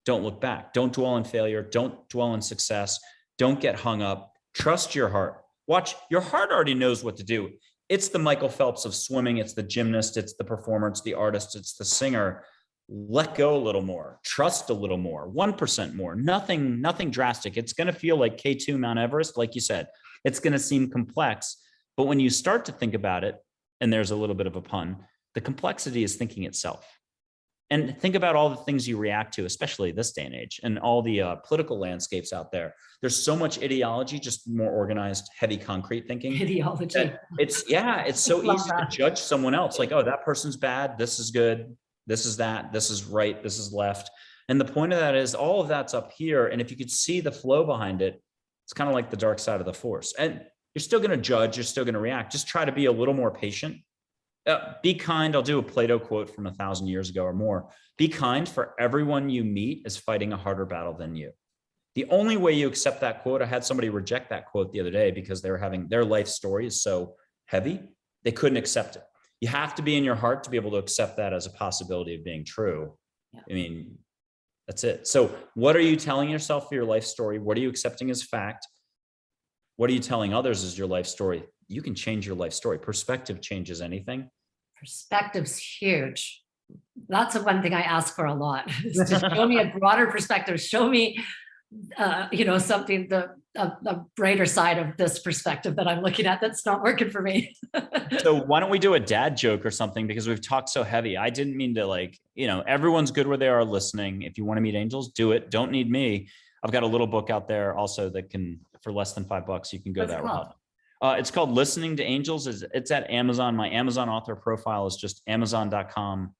don't look back. Don't dwell in failure, don't dwell in success. Don't get hung up. Trust your heart. Watch, your heart already knows what to do. It's the Michael Phelps of swimming. It's the gymnast, it's the performer, it's the artist, it's the singer. Let go a little more, trust a little more, 1% more, nothing drastic. It's going to feel like K2 Mount Everest, like you said. It's going to seem complex, but when you start to think about it, and there's a little bit of a pun, the complexity is thinking itself. And think about all the things you react to, especially this day and age, and all the political landscapes out there. There's so much ideology, just more organized, heavy, concrete thinking. Ideology. It's so easy to judge someone else. Like, oh, that person's bad. This is good. This is that. This is right. This is left. And the point of that is all of that's up here. And if you could see the flow behind it, it's kind of like the dark side of the force. And you're still going to judge. You're still going to react. Just try to be a little more patient. Be kind. I'll do a Plato quote from 1,000 years ago or more. Be kind, for everyone you meet is fighting a harder battle than you. The only way you accept that quote, I had somebody reject that quote the other day because they were having their life story is so heavy, they couldn't accept it. You have to be in your heart to be able to accept that as a possibility of being true. Yeah. I mean, that's it. So what are you telling yourself for your life story? What are you accepting as fact? What are you telling others as your life story? You can change your life story. Perspective changes anything. Perspective's huge. That's the one thing I ask for a lot, is to show me a broader perspective. Show me something, a brighter side of this perspective that I'm looking at that's not working for me. So why don't we do a dad joke or something? Because we've talked so heavy. I didn't mean to everyone's good where they are listening. If you want to meet angels, do it. Don't need me. I've got a little book out there also that can, for less than $5, you can go that route. It's called Listening to Angels. It's at Amazon. My Amazon author profile is just amazon.com/author/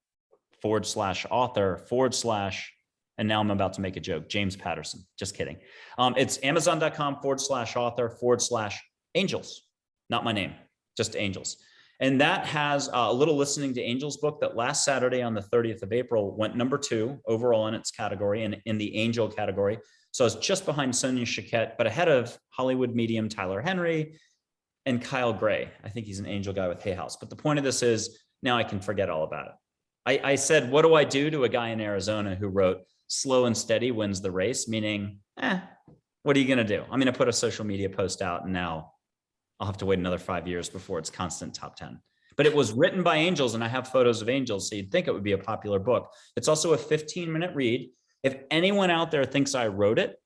and now I'm about to make a joke. James Patterson. Just kidding. It's amazon.com/author/angels. Not my name, just angels. And that has a little Listening to Angels book that last Saturday on the 30th of April went #2 overall in its category and in the angel category. So I was just behind Sonia Chiquette, but ahead of Hollywood medium Tyler Henry and Kyle Gray. I think he's an angel guy with Hay House. But the point of this is now I can forget all about it. I said, what do I do to a guy in Arizona who wrote, slow and steady wins the race, meaning, what are you going to do? I'm going to put a social media post out and now I'll have to wait another 5 years before it's constant top 10. But it was written by angels and I have photos of angels, so you'd think it would be a popular book. It's also a 15-minute read. If anyone out there thinks I wrote it,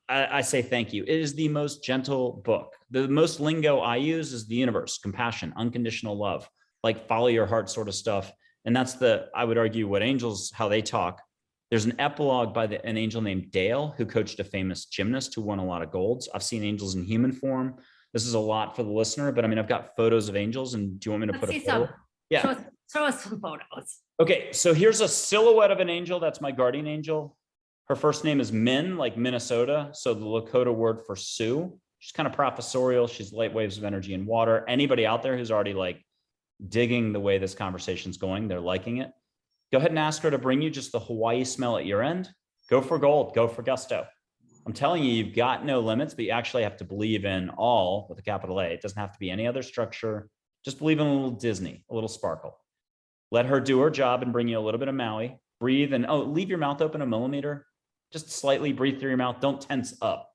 I say thank you. It is the most gentle book. The most lingo I use is the universe, compassion, unconditional love, like follow your heart sort of stuff. And that's I would argue, what angels, how they talk. There's an epilogue by an angel named Dale, who coached a famous gymnast who won a lot of golds. I've seen angels in human form. This is a lot for the listener, but I mean, I've got photos of angels, and do you want me to put a photo? Yeah. Show us some photos. Okay, so here's a silhouette of an angel. That's my guardian angel. Her first name is Min, like Minnesota. So the Lakota word for Sioux. She's kind of professorial. She's light waves of energy and water. Anybody out there who's already digging the way this conversation's going, they're liking it. Go ahead and ask her to bring you just the Hawaii smell at your end. Go for gold, go for gusto. I'm telling you, you've got no limits, but you actually have to believe in all with a capital A. It doesn't have to be any other structure. Just believe in a little Disney, a little sparkle. Let her do her job and bring you a little bit of Maui. Breathe and leave your mouth open a millimeter. Just slightly breathe through your mouth. Don't tense up.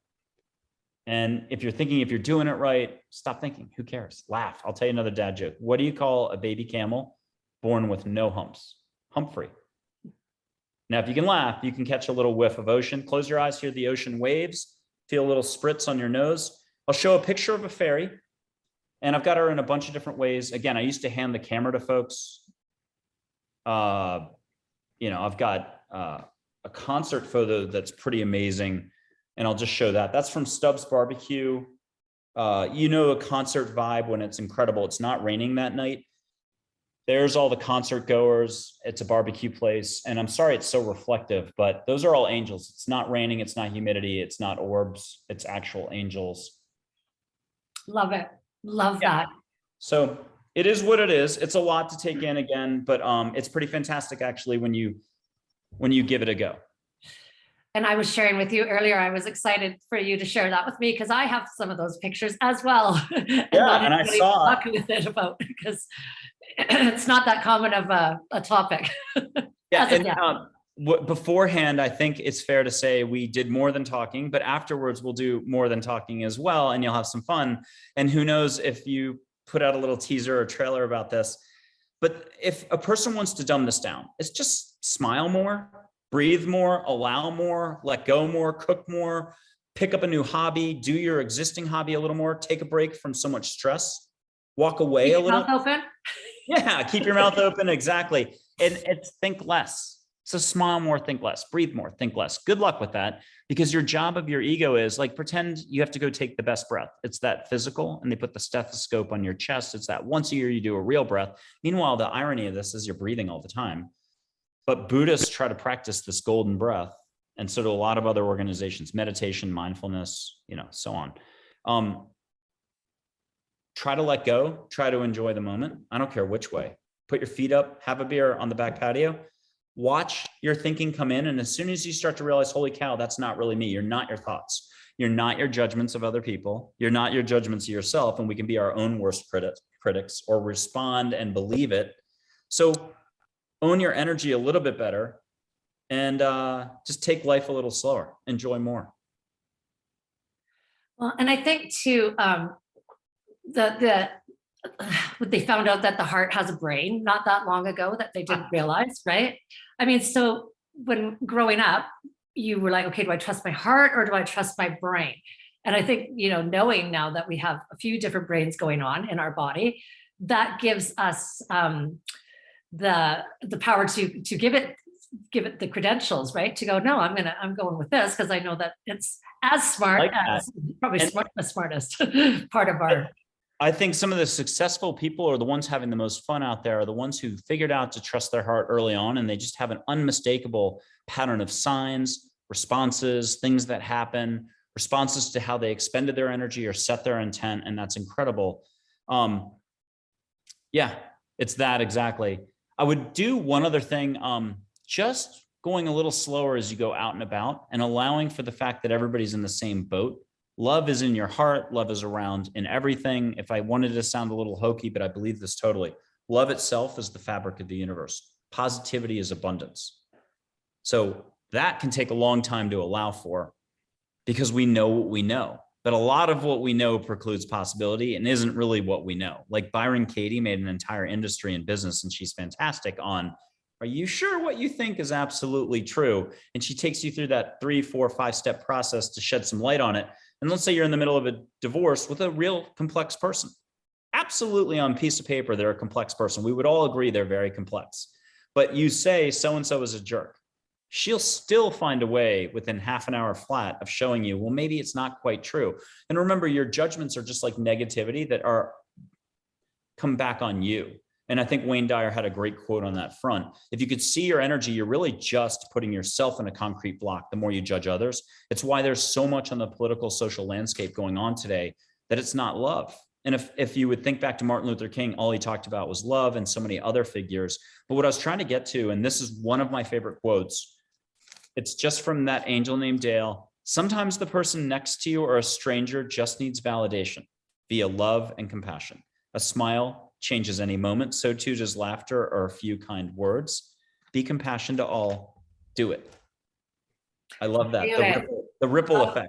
And if you're doing it right, stop thinking. Who cares? Laugh. I'll tell you another dad joke. What do you call a baby camel born with no humps? Humphrey. Now, if you can laugh, you can catch a little whiff of ocean. Close your eyes, hear the ocean waves, feel a little spritz on your nose. I'll show a picture of a fairy, and I've got her in a bunch of different ways. Again, I used to hand the camera to folks. I've got a concert photo that's pretty amazing, and I'll just show that. That's from Stubbs Barbecue. A concert vibe when it's incredible. It's not raining that night. There's all the concert goers. It's a barbecue place. And I'm sorry it's so reflective, but those are all angels. It's not raining. It's not humidity. It's not orbs. It's actual angels. Love it. Love that. So it is what it is. It's a lot to take in again, but it's pretty fantastic actually when you give it a go. And I was sharing with you earlier, I was excited for you to share that with me because I have some of those pictures as well. And I saw talk with it about because it's not that common of a topic. Beforehand, I think it's fair to say we did more than talking, but afterwards we'll do more than talking as well, and you'll have some fun. And who knows if you put out a little teaser or trailer about this. But if a person wants to dumb this down, it's just smile more, breathe more, allow more, let go more, cook more, pick up a new hobby, do your existing hobby a little more, take a break from so much stress, walk away a little. Mouth open. Yeah, keep your mouth open. Exactly. And it's think less. So smile more, think less, breathe more, think less. Good luck with that, because your job of your ego is pretend you have to go take the best breath. It's that physical, and they put the stethoscope on your chest. It's that once a year you do a real breath. Meanwhile, the irony of this is you're breathing all the time. But Buddhists try to practice this golden breath. And so do a lot of other organizations, meditation, mindfulness, so on. Try to let go, try to enjoy the moment. I don't care which way. Put your feet up, have a beer on the back patio, watch your thinking come in. And as soon as you start to realize, holy cow, that's not really me. You're not your thoughts. You're not your judgments of other people. You're not your judgments of yourself. And we can be our own worst critics or respond and believe it. So own your energy a little bit better and just take life a little slower, enjoy more. Well, and I think too, they found out that the heart has a brain not that long ago that they didn't realize, right? I mean, so when growing up, you were like, okay, do I trust my heart or do I trust my brain? And I think, knowing now that we have a few different brains going on in our body, that gives us the power to give it the credentials, right? To go, no, I'm going with this because I know that it's as smart Like that. as probably the smartest part of our. I think some of the successful people or the ones having the most fun out there are the ones who figured out to trust their heart early on, and they just have an unmistakable pattern of signs, responses, things that happen, responses to how they expended their energy or set their intent, and that's incredible. Yeah, it's that exactly. I would do one other thing, just going a little slower as you go out and about and allowing for the fact that everybody's in the same boat. Love is in your heart. Love is around in everything. If I wanted to sound a little hokey, but I believe this totally, love itself is the fabric of the universe. Positivity is abundance. So that can take a long time to allow for because we know what we know. But a lot of what we know precludes possibility and isn't really what we know. Like Byron Katie made an entire industry and business, and she's fantastic on, are you sure what you think is absolutely true? And she takes you through that 3, 4, 5-step process to shed some light on it. And let's say you're in the middle of a divorce with a real complex person. Absolutely, on piece of paper, they're a complex person. We would all agree they're very complex. But you say so-and-so is a jerk. She'll still find a way within half an hour flat of showing you, well, maybe it's not quite true. And remember, your judgments are just like negativity that are come back on you. And I think Wayne Dyer had a great quote on that front. If you could see your energy, you're really just putting yourself in a concrete block the more you judge others. It's why there's so much on the political social landscape going on today that it's not love. And if you would think back to Martin Luther King, all he talked about was love and so many other figures. But what I was trying to get to, and this is one of my favorite quotes, it's just from that angel named Dale. Sometimes the person next to you or a stranger just needs validation via love and compassion. A smile changes any moment. So too does laughter or a few kind words. Be compassionate to all. Do it. I love that. The ripple effect.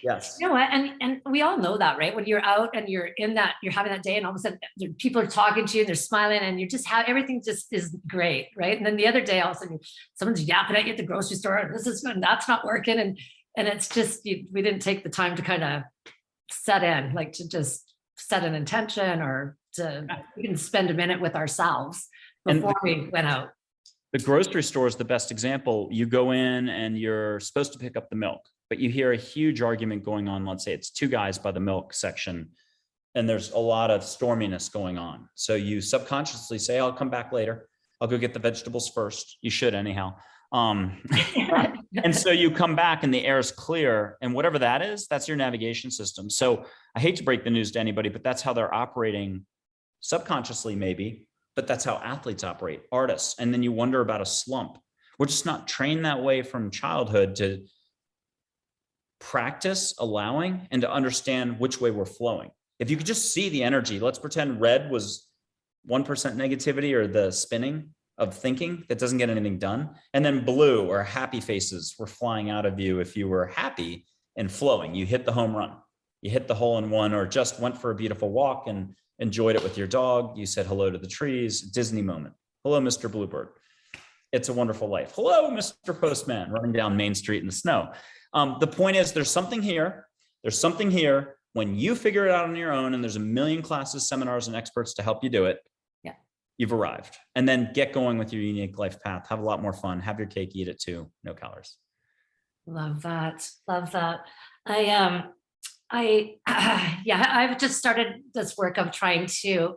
Yes. You know what? And we all know that, right? When you're out and you're in that, you're having that day and all of a sudden people are talking to you and they're smiling and you just have, everything just is great, right? And then the other day, all of a sudden someone's yapping at you at the grocery store and that's not working. And it's just, we didn't take the time to kind of set in, like to just set an intention or to even spend a minute with ourselves before we went out. The grocery store is the best example. You go in and you're supposed to pick up the milk, but you hear a huge argument going on. Let's say it's 2 guys by the milk section, and there's a lot of storminess going on. So you subconsciously say, I'll come back later. I'll go get the vegetables first. You should anyhow. And so you come back and the air is clear, and whatever that is, that's your navigation system. So I hate to break the news to anybody, but that's how they're operating subconsciously maybe, but that's how athletes operate, artists. And then you wonder about a slump. We're just not trained that way from childhood to practice allowing and to understand which way we're flowing. If you could just see the energy, let's pretend red was 1% negativity or the spinning of thinking that doesn't get anything done. And then blue or happy faces were flying out of you if you were happy and flowing. You hit the home run, you hit the hole in one, or just went for a beautiful walk and enjoyed it with your dog. You said hello to the trees, Disney moment. Hello, Mr. Bluebird. It's a wonderful life. Hello, Mr. Postman, running down Main Street in the snow. The point is, there's something here. There's something here. When you figure it out on your own, and there's a million classes, seminars, and experts to help you do it, you've arrived. And then get going with your unique life path. Have a lot more fun. Have your cake, eat it too. No calories. Love that. Love that. I've just started this work of trying to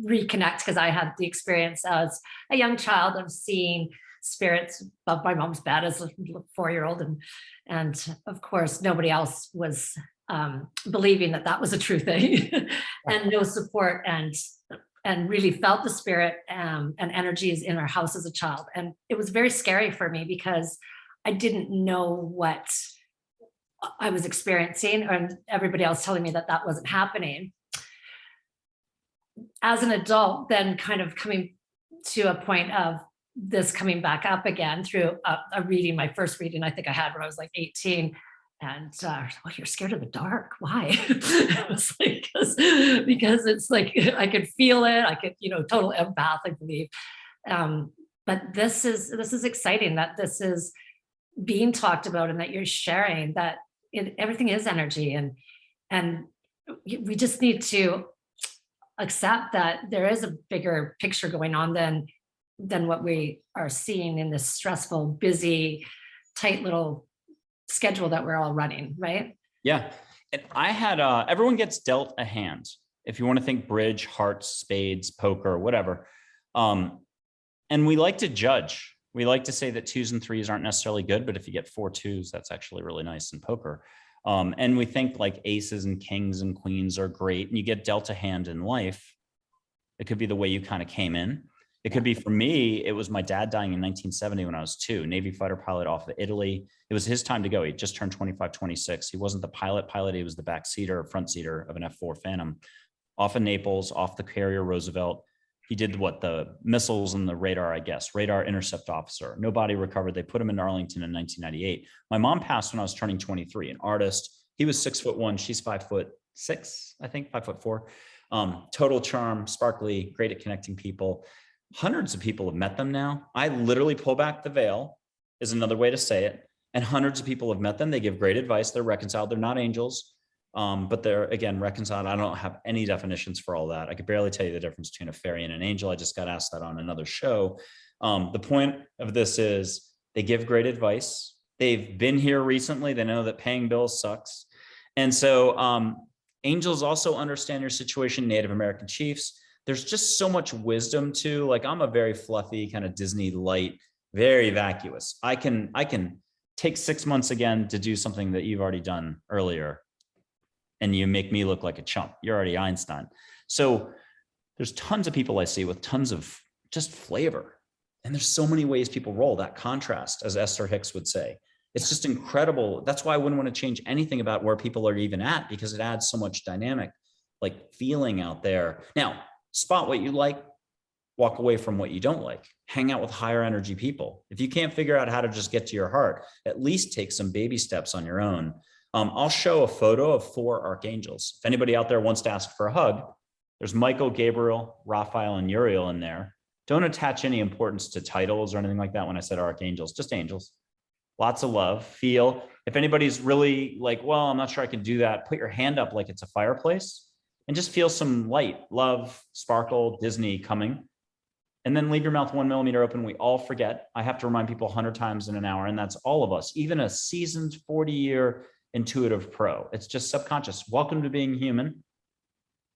reconnect, because I had the experience as a young child of seeing spirits above my mom's bed as a 4-year-old, and of course nobody else was believing that was a true thing, and no support, and really felt the spirit and energies in our house as a child. And it was very scary for me because I didn't know what I was experiencing, and everybody else telling me that wasn't happening. As an adult, then kind of coming to a point of this coming back up again through a reading, my first reading I think I had when I was like 18. And you're scared of the dark. Why? It was like, because it's like I could feel it. I could, total empath, I believe. But this is exciting. That this is being talked about and that you're sharing, that everything is energy, and we just need to accept that there is a bigger picture going on than what we are seeing in this stressful, busy, tight little schedule that we're all running, right? Yeah. And I had, everyone gets dealt a hand. If you want to think bridge, hearts, spades, poker, whatever. And we like to judge. We like to say that 2s and 3s aren't necessarily good, but if you get 4 2s, that's actually really nice in poker. And we think like aces and kings and queens are great, and you get dealt a hand in life. It could be the way you kind of came in. It could be, for me, it was my dad dying in 1970 when I was 2, Navy fighter pilot off of Italy. It was his time to go. He just turned 25, 26. He wasn't the pilot. He was the back seater, front seater of an F4 Phantom off of Naples, off the carrier Roosevelt. He did what, the missiles and the radar, I guess, radar intercept officer. No body recovered. They put him in Arlington in 1998. My mom passed when I was turning 23, an artist. He was 6'1", she's 5'6", I think, 5'4". Total charm, sparkly, great at connecting people. Hundreds of people have met them now. I literally pull back the veil, is another way to say it. And hundreds of people have met them. They give great advice. They're reconciled. They're not angels, but they're, again, reconciled. I don't have any definitions for all that. I could barely tell you the difference between a fairy and an angel. I just got asked that on another show. The point of this is they give great advice. They've been here recently. They know that paying bills sucks. And so angels also understand your situation, Native American chiefs. There's just so much wisdom too. Like, I'm a very fluffy kind of Disney light, very vacuous. I can take 6 months again to do something that you've already done earlier, and you make me look like a chump. You're already Einstein. So there's tons of people I see with tons of just flavor. And there's so many ways people roll, that contrast, as Esther Hicks would say. It's just incredible. That's why I wouldn't want to change anything about where people are even at, because it adds so much dynamic, like, feeling out there. Now, spot what you like, walk away from what you don't like, hang out with higher energy people. If you can't figure out how to just get to your heart, at least take some baby steps on your own. I'll show a photo of 4 archangels. If anybody out there wants to ask for a hug, there's Michael, Gabriel, Raphael, and Uriel in there. Don't attach any importance to titles or anything like that when I said archangels, just angels. Lots of love, feel. If anybody's really like, well, I'm not sure I can do that, put your hand up like it's a fireplace and just feel some light, love, sparkle, Disney coming. And then leave your mouth 1 millimeter open. We all forget. I have to remind people 100 times in an hour, and that's all of us, even a seasoned 40-year intuitive pro. It's just subconscious. Welcome to being human,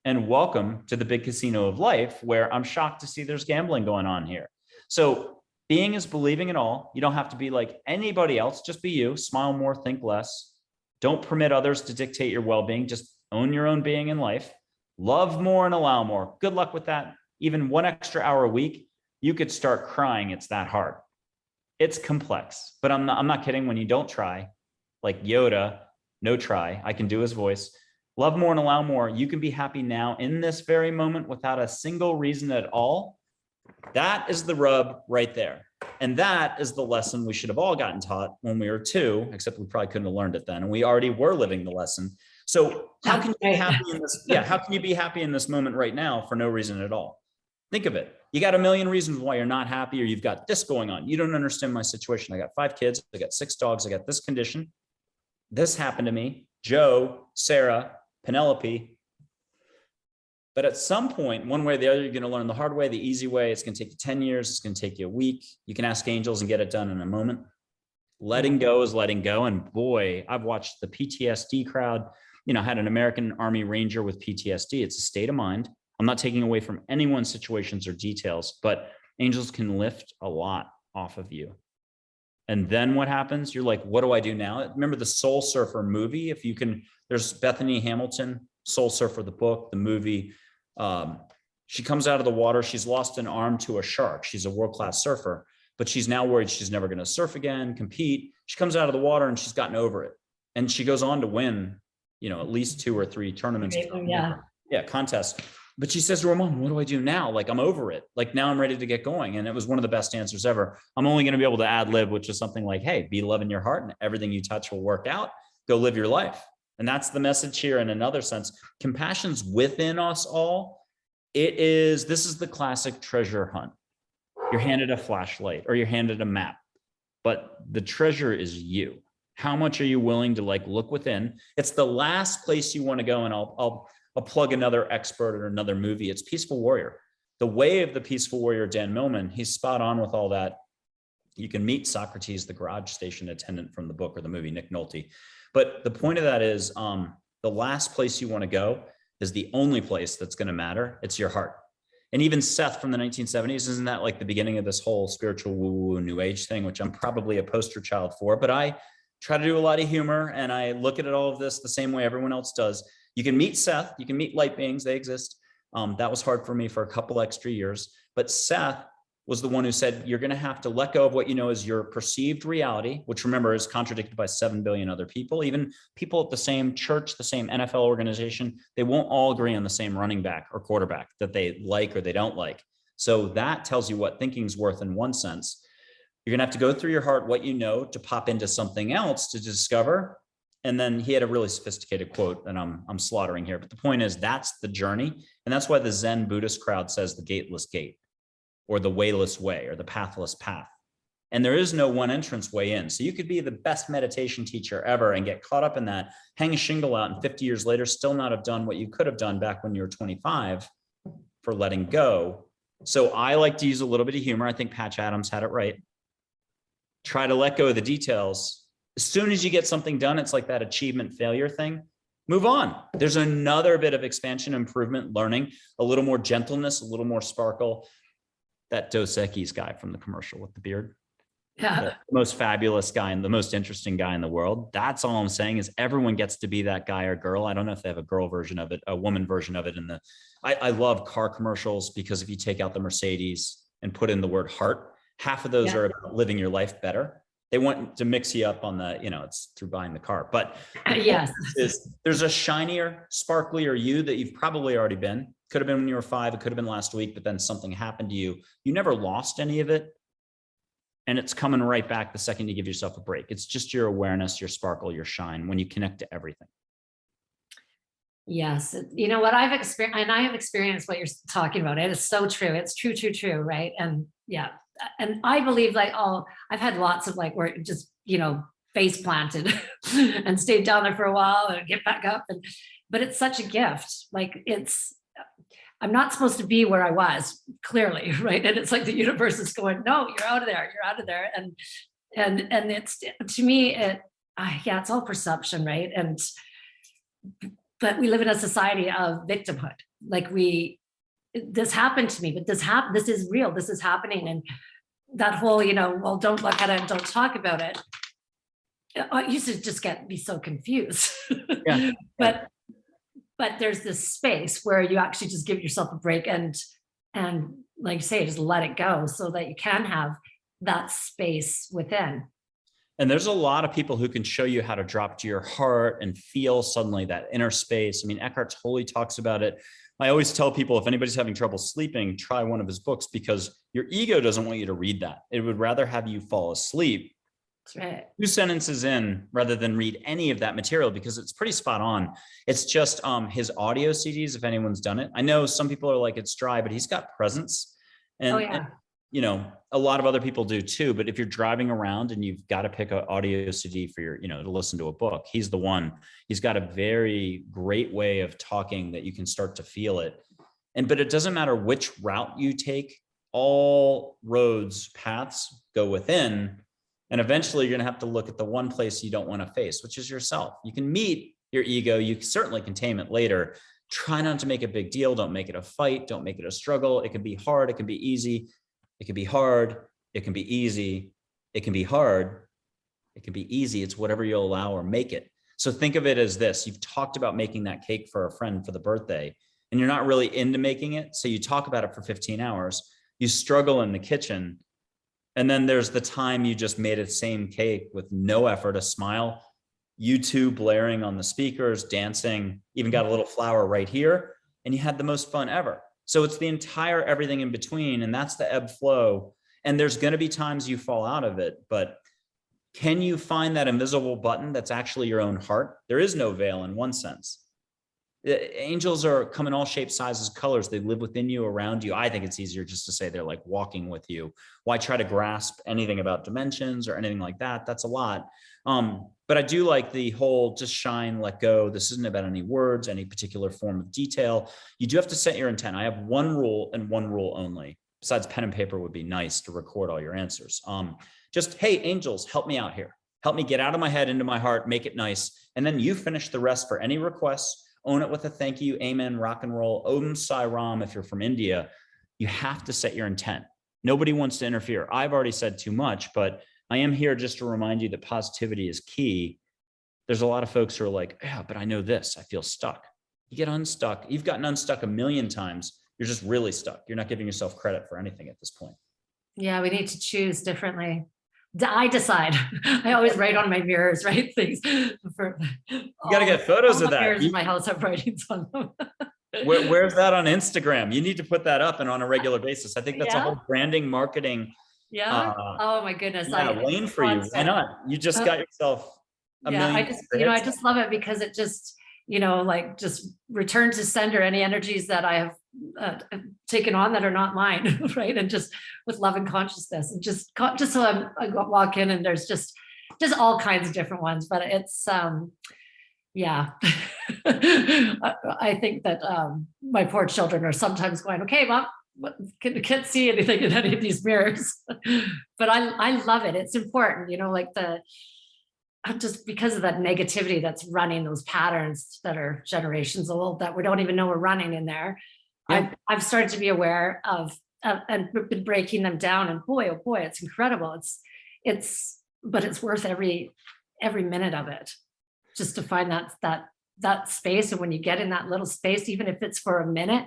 and welcome to the big casino of life, where I'm shocked to see there's gambling going on here. So being is believing in all. You don't have to be like anybody else. Just be you. Smile more, think less. Don't permit others to dictate your well-being. Just own your own being in life. Love more and allow more. Good luck with that. Even 1 extra hour a week, you could start crying. It's that hard. It's complex, but I'm not kidding. When you don't try, like Yoda, no try, I can do his voice. Love more and allow more. You can be happy now in this very moment without a single reason at all. That is the rub right there. And that is the lesson we should have all gotten taught when we were 2, except we probably couldn't have learned it then. And we already were living the lesson. So how can you be happy in this? Yeah, how can you be happy in this moment right now for no reason at all? Think of it. You got a million reasons why you're not happy, or you've got this going on. You don't understand my situation. I got 5 kids. I got 6 dogs. I got this condition. This happened to me. Joe, Sarah, Penelope. But at some point, one way or the other, you're going to learn the hard way, the easy way. It's going to take you 10 years. It's going to take you a week. You can ask angels and get it done in a moment. Letting go is letting go. And boy, I've watched the PTSD crowd. You know, I had an American Army Ranger with PTSD. It's a state of mind. I'm not taking away from anyone's situations or details, but angels can lift a lot off of you. And then what happens? You're like, what do I do now? Remember the Soul Surfer movie? If you can, there's Bethany Hamilton, Soul Surfer, the book, the movie. She comes out of the water. She's lost an arm to a shark. She's a world-class surfer, but she's now worried she's never going to surf again, compete. She comes out of the water and she's gotten over it. And she goes on to win, you know, at least 2 or 3 tournaments. Yeah, contests. But she says to her mom, what do I do now? Like, I'm over it. Like, now I'm ready to get going. And it was one of the best answers ever. I'm only going to be able to ad lib, which is something like, hey, be love in your heart and everything you touch will work out. Go live your life. And that's the message here in another sense. Compassion's within us all. This is the classic treasure hunt. You're handed a flashlight or you're handed a map. but the treasure is you. How much are you willing to like look within? It's the last place you want to go. And I'll plug another expert or another movie. It's Peaceful Warrior. The Way of the Peaceful Warrior, Dan Millman, he's spot on with all that. You can meet Socrates, the garage station attendant from the book or the movie, Nick Nolte. But the point of that is the last place you want to go is the only place that's going to matter. It's your heart. And even Seth from the 1970s, isn't that like the beginning of this whole spiritual woo-woo new age thing, which I'm probably a poster child for, but I try to do a lot of humor and I look at all of this the same way everyone else does. You can meet Seth, you can meet light beings, they exist. That was hard for me for a couple extra years, but Seth was the one who said, you're going to have to let go of what you know is your perceived reality, which remember is contradicted by 7 billion other people. Even people at the same church, the same NFL organization, they won't all agree on the same running back or quarterback that they like or they don't like. So that tells you what thinking's worth in one sense. You're going to have to go through your heart, what you know, to pop into something else to discover. And then he had a really sophisticated quote that I'm slaughtering here. But the point is, that's the journey. And that's why the Zen Buddhist crowd says the gateless gate, or the wayless way, or the pathless path. And there is no one entrance way in. So you could be the best meditation teacher ever and get caught up in that, hang a shingle out, and 50 years later, still not have done what you could have done back when you were 25 for letting go. So I like to use a little bit of humor. I think Patch Adams had it right. Try to let go of the details. As soon as you get something done, it's like that achievement failure thing. Move on. There's another bit of expansion, improvement, learning, a little more gentleness, a little more sparkle. That Dos Equis guy from the commercial with the beard. Yeah. The most fabulous guy and the most interesting guy in the world. That's all I'm saying is everyone gets to be that guy or girl. I don't know if they have a girl version of it, a woman version of it. I love car commercials because if you take out the Mercedes and put in the word heart, half of those are about living your life better. They want to mix you up on the, it's through buying the car. But yes, there's a shinier, sparklier you that you've probably already been. Could have been when you were 5, it could have been last week, but then something happened to you. You never lost any of it. And it's coming right back the second you give yourself a break. It's just your awareness, your sparkle, your shine when you connect to everything. Yes. What I've experienced, and I have experienced what you're talking about. It is so true. It's true, true, true. Right. And yeah. And I believe I've had lots of where it just, face planted and stayed down there for a while and get back up. But it's such a gift. I'm not supposed to be where I was, clearly, right? And it's like the universe is going, no, you're out of there, you're out of there. And it's, to me, it's all perception, right? But we live in a society of victimhood. This happened to me, but this is real, this is happening. And that whole, well, don't look at it, don't talk about it. I used to just be so confused. Yeah. But there's this space where you actually just give yourself a break and like you say, just let it go so that you can have that space within. And there's a lot of people who can show you how to drop to your heart and feel suddenly that inner space. I mean, Eckhart Tolle talks about it. I always tell people, if anybody's having trouble sleeping, try one of his books because your ego doesn't want you to read that. It would rather have you fall asleep. That's right. 2 sentences in rather than read any of that material because it's pretty spot on. It's just his audio CDs, if anyone's done it. I know some people are like, it's dry, but he's got presence. And a lot of other people do too. But if you're driving around and you've got to pick an audio CD for your, to listen to a book, he's the one. He's got a very great way of talking that you can start to feel it. But it doesn't matter which route you take, all roads, paths go within. And eventually you're going to have to look at the one place you don't want to face, which is yourself. You can meet your ego. You certainly can tame it later. Try not to make a big deal. Don't make it a fight. Don't make it a struggle. It can be hard. It can be easy. It can be hard. It can be easy. It can be hard. It can be easy. It's whatever you'll allow or make it. So think of it as this. You've talked about making that cake for a friend for the birthday, and you're not really into making it. So you talk about it for 15 hours. You struggle in the kitchen. And then there's the time you just made the same cake with no effort, a smile, YouTube blaring on the speakers, dancing, even got a little flower right here, and you had the most fun ever. So it's the entire everything in between, and that's the ebb flow. And there's going to be times you fall out of it, but can you find that invisible button that's actually your own heart? There is no veil in one sense. Angels come in all shapes, sizes, colors. They live within you, around you. I think it's easier just to say they're like walking with you. Why try to grasp anything about dimensions or anything like that? That's a lot. But I do like the whole just shine, let go. This isn't about any words, any particular form of detail. You do have to set your intent. I have one rule and one rule only. Besides pen and paper would be nice to record all your answers. Just, hey, angels, help me out here. Help me get out of my head into my heart, make it nice. And then you finish the rest for any requests. Own it with a thank you, amen, rock and roll, Om Sai Ram. If you're from India, you have to set your intent. Nobody wants to interfere. I've already said too much, but I am here just to remind you that positivity is key. There's a lot of folks who are like, yeah, but I know this, I feel stuck. You get unstuck. You've gotten unstuck a million times. You're just really stuck. You're not giving yourself credit for anything at this point. Yeah, we need to choose differently. I decide. I always write on my mirrors, right? Things. You got to get photos of that. Mirrors in my house have writings on them. Where's that on Instagram? You need to put that up and on a regular basis. I think that's a whole branding, marketing. Yeah. Oh my goodness. Lane for you. Why not? You just got yourself a million. I just love it because it just, like just return to sender any energies that I have taken on that are not mine, right? And just with love and consciousness, and just so I walk in and there's just all kinds of different ones. But it's yeah. I think that my poor children are sometimes going, okay, Mom, can't see anything in any of these mirrors. But I love it. It's important, like just because of that negativity that's running, those patterns that are generations old that we don't even know we're running in there. Yeah. I've started to be aware of and been breaking them down, and boy, oh boy, it's incredible. But it's worth every minute of it, just to find that space. And when you get in that little space, even if it's for a minute,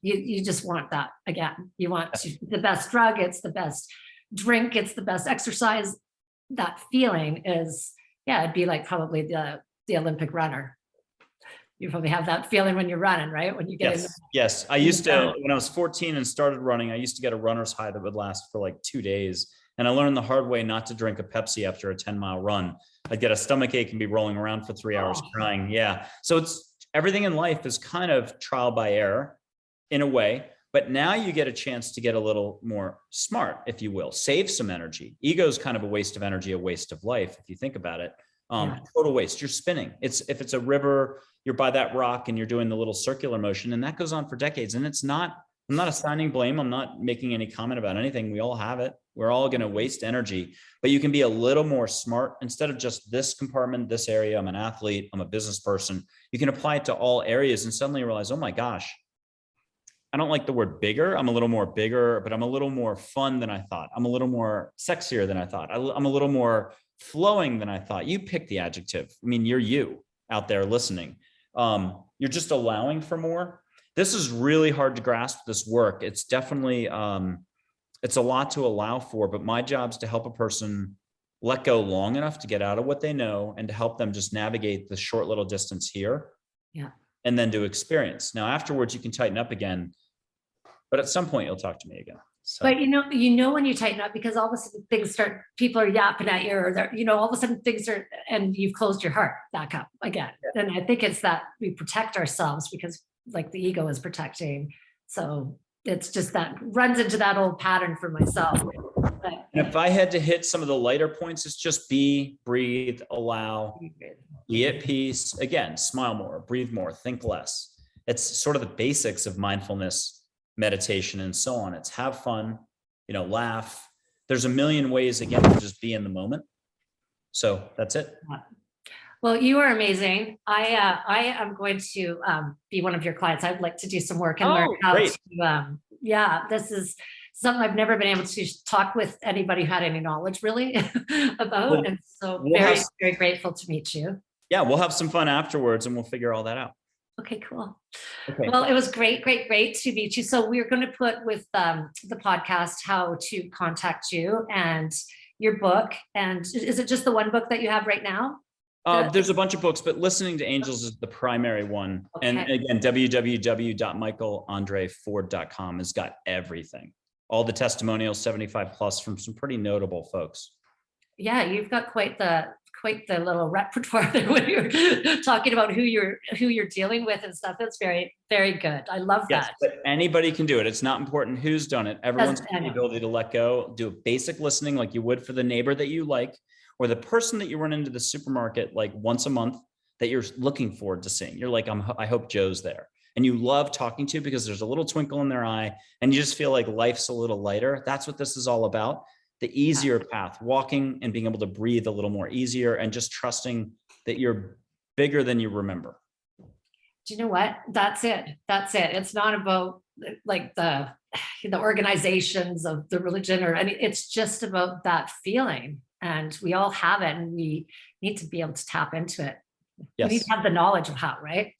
you just want that again. You want the best drug, it's the best drink, it's the best exercise. That feeling is, it'd be like probably the Olympic runner. You probably have that feeling when you're running, right? When you get yes. I used to, when I was 14 and started running, I used to get a runner's high that would last for like 2 days. And I learned the hard way not to drink a Pepsi after a 10-mile run. I'd get a stomach ache and be rolling around for 3 hours crying. Yeah. So it's everything in life is kind of trial by error in a way. But now you get a chance to get a little more smart, if you will, save some energy. Ego is kind of a waste of energy, a waste of life, if you think about it. Total waste. You're spinning. If it's a river, you're by that rock and you're doing the little circular motion, and that goes on for decades. And I'm not assigning blame. I'm not making any comment about anything. We all have it. We're all going to waste energy, but you can be a little more smart. Instead of just this compartment, this area, I'm an athlete, I'm a business person. You can apply it to all areas and suddenly realize, oh my gosh, I don't like the word bigger. I'm a little more bigger, but I'm a little more fun than I thought. I'm a little more sexier than I thought. I'm a little more flowing than I thought. You pick the adjective. I mean, you're you out there listening. You're just allowing for more. This is really hard to grasp, this work. It's definitely, it's a lot to allow for, but my job is to help a person let go long enough to get out of what they know and to help them just navigate the short little distance here. Yeah. And then to experience. Now, afterwards, you can tighten up again, but at some point you'll talk to me again. So. But when you tighten up, because all of a sudden people are yapping at you, or they're, all of a sudden things are, and you've closed your heart back up again. Yeah. And I think it's that we protect ourselves because like the ego is protecting. So it's just that runs into that old pattern for myself. But, and if I had to hit some of the lighter points, it's just be, breathe, allow, be at peace. Again, smile more, breathe more, think less. It's sort of the basics of mindfulness, meditation, and so on. It's have fun, laugh. There's a million ways, again, to just be in the moment. So that's it. Well, you are amazing. I am going to be one of your clients. I'd like to do some work and learn how to, this is something I've never been able to talk with anybody who had any knowledge really about. Well, and so very grateful to meet you. Yeah, we'll have some fun afterwards and we'll figure all that out. Okay, cool. Okay. Well, it was great to meet you. So we're going to put with the podcast how to contact you and your book. And is it just the one book that you have right now? There's a bunch of books, but Listening to Angels is the primary one. Okay. And again, www.michaelandreford.com has got everything. All the testimonials, 75 plus from some pretty notable folks. Yeah, you've got quite the quite the little repertoire there when you're talking about who you're dealing with and stuff. That's very, very good. I love Yes, that. but anybody can do it. It's not important who's done it. Everyone's got I the know. ability to let go, do a basic listening like you would for the neighbor that you like, or the person that you run into the supermarket like once a month that you're looking forward to seeing. You're like, I hope Joe's there. And you love talking to because there's a little twinkle in their eye and you just feel like life's a little lighter. That's what this is all about. The easier path, walking and being able to breathe a little more easier and just trusting that you're bigger than you remember. Do you know what? That's it. That's it. It's not about like the organizations of the religion or any, it's just about that feeling. And we all have it and we need to be able to tap into it. Yes. We need to have the knowledge of how, right?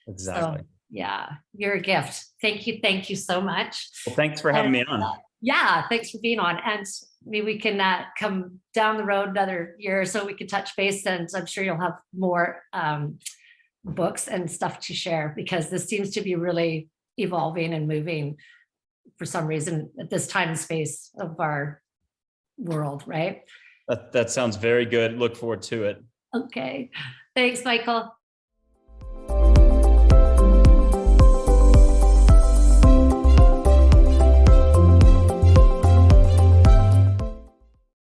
Exactly. So, yeah, you're a gift. Thank you. Thank you so much. Well, thanks for having me on. Yeah, thanks for being on. And maybe we can come down the road another year or so we can touch base, and I'm sure you'll have more books and stuff to share, because this seems to be really evolving and moving for some reason at this time and space of our world, right? That sounds very good. Look forward to it. Okay. Thanks, Michael.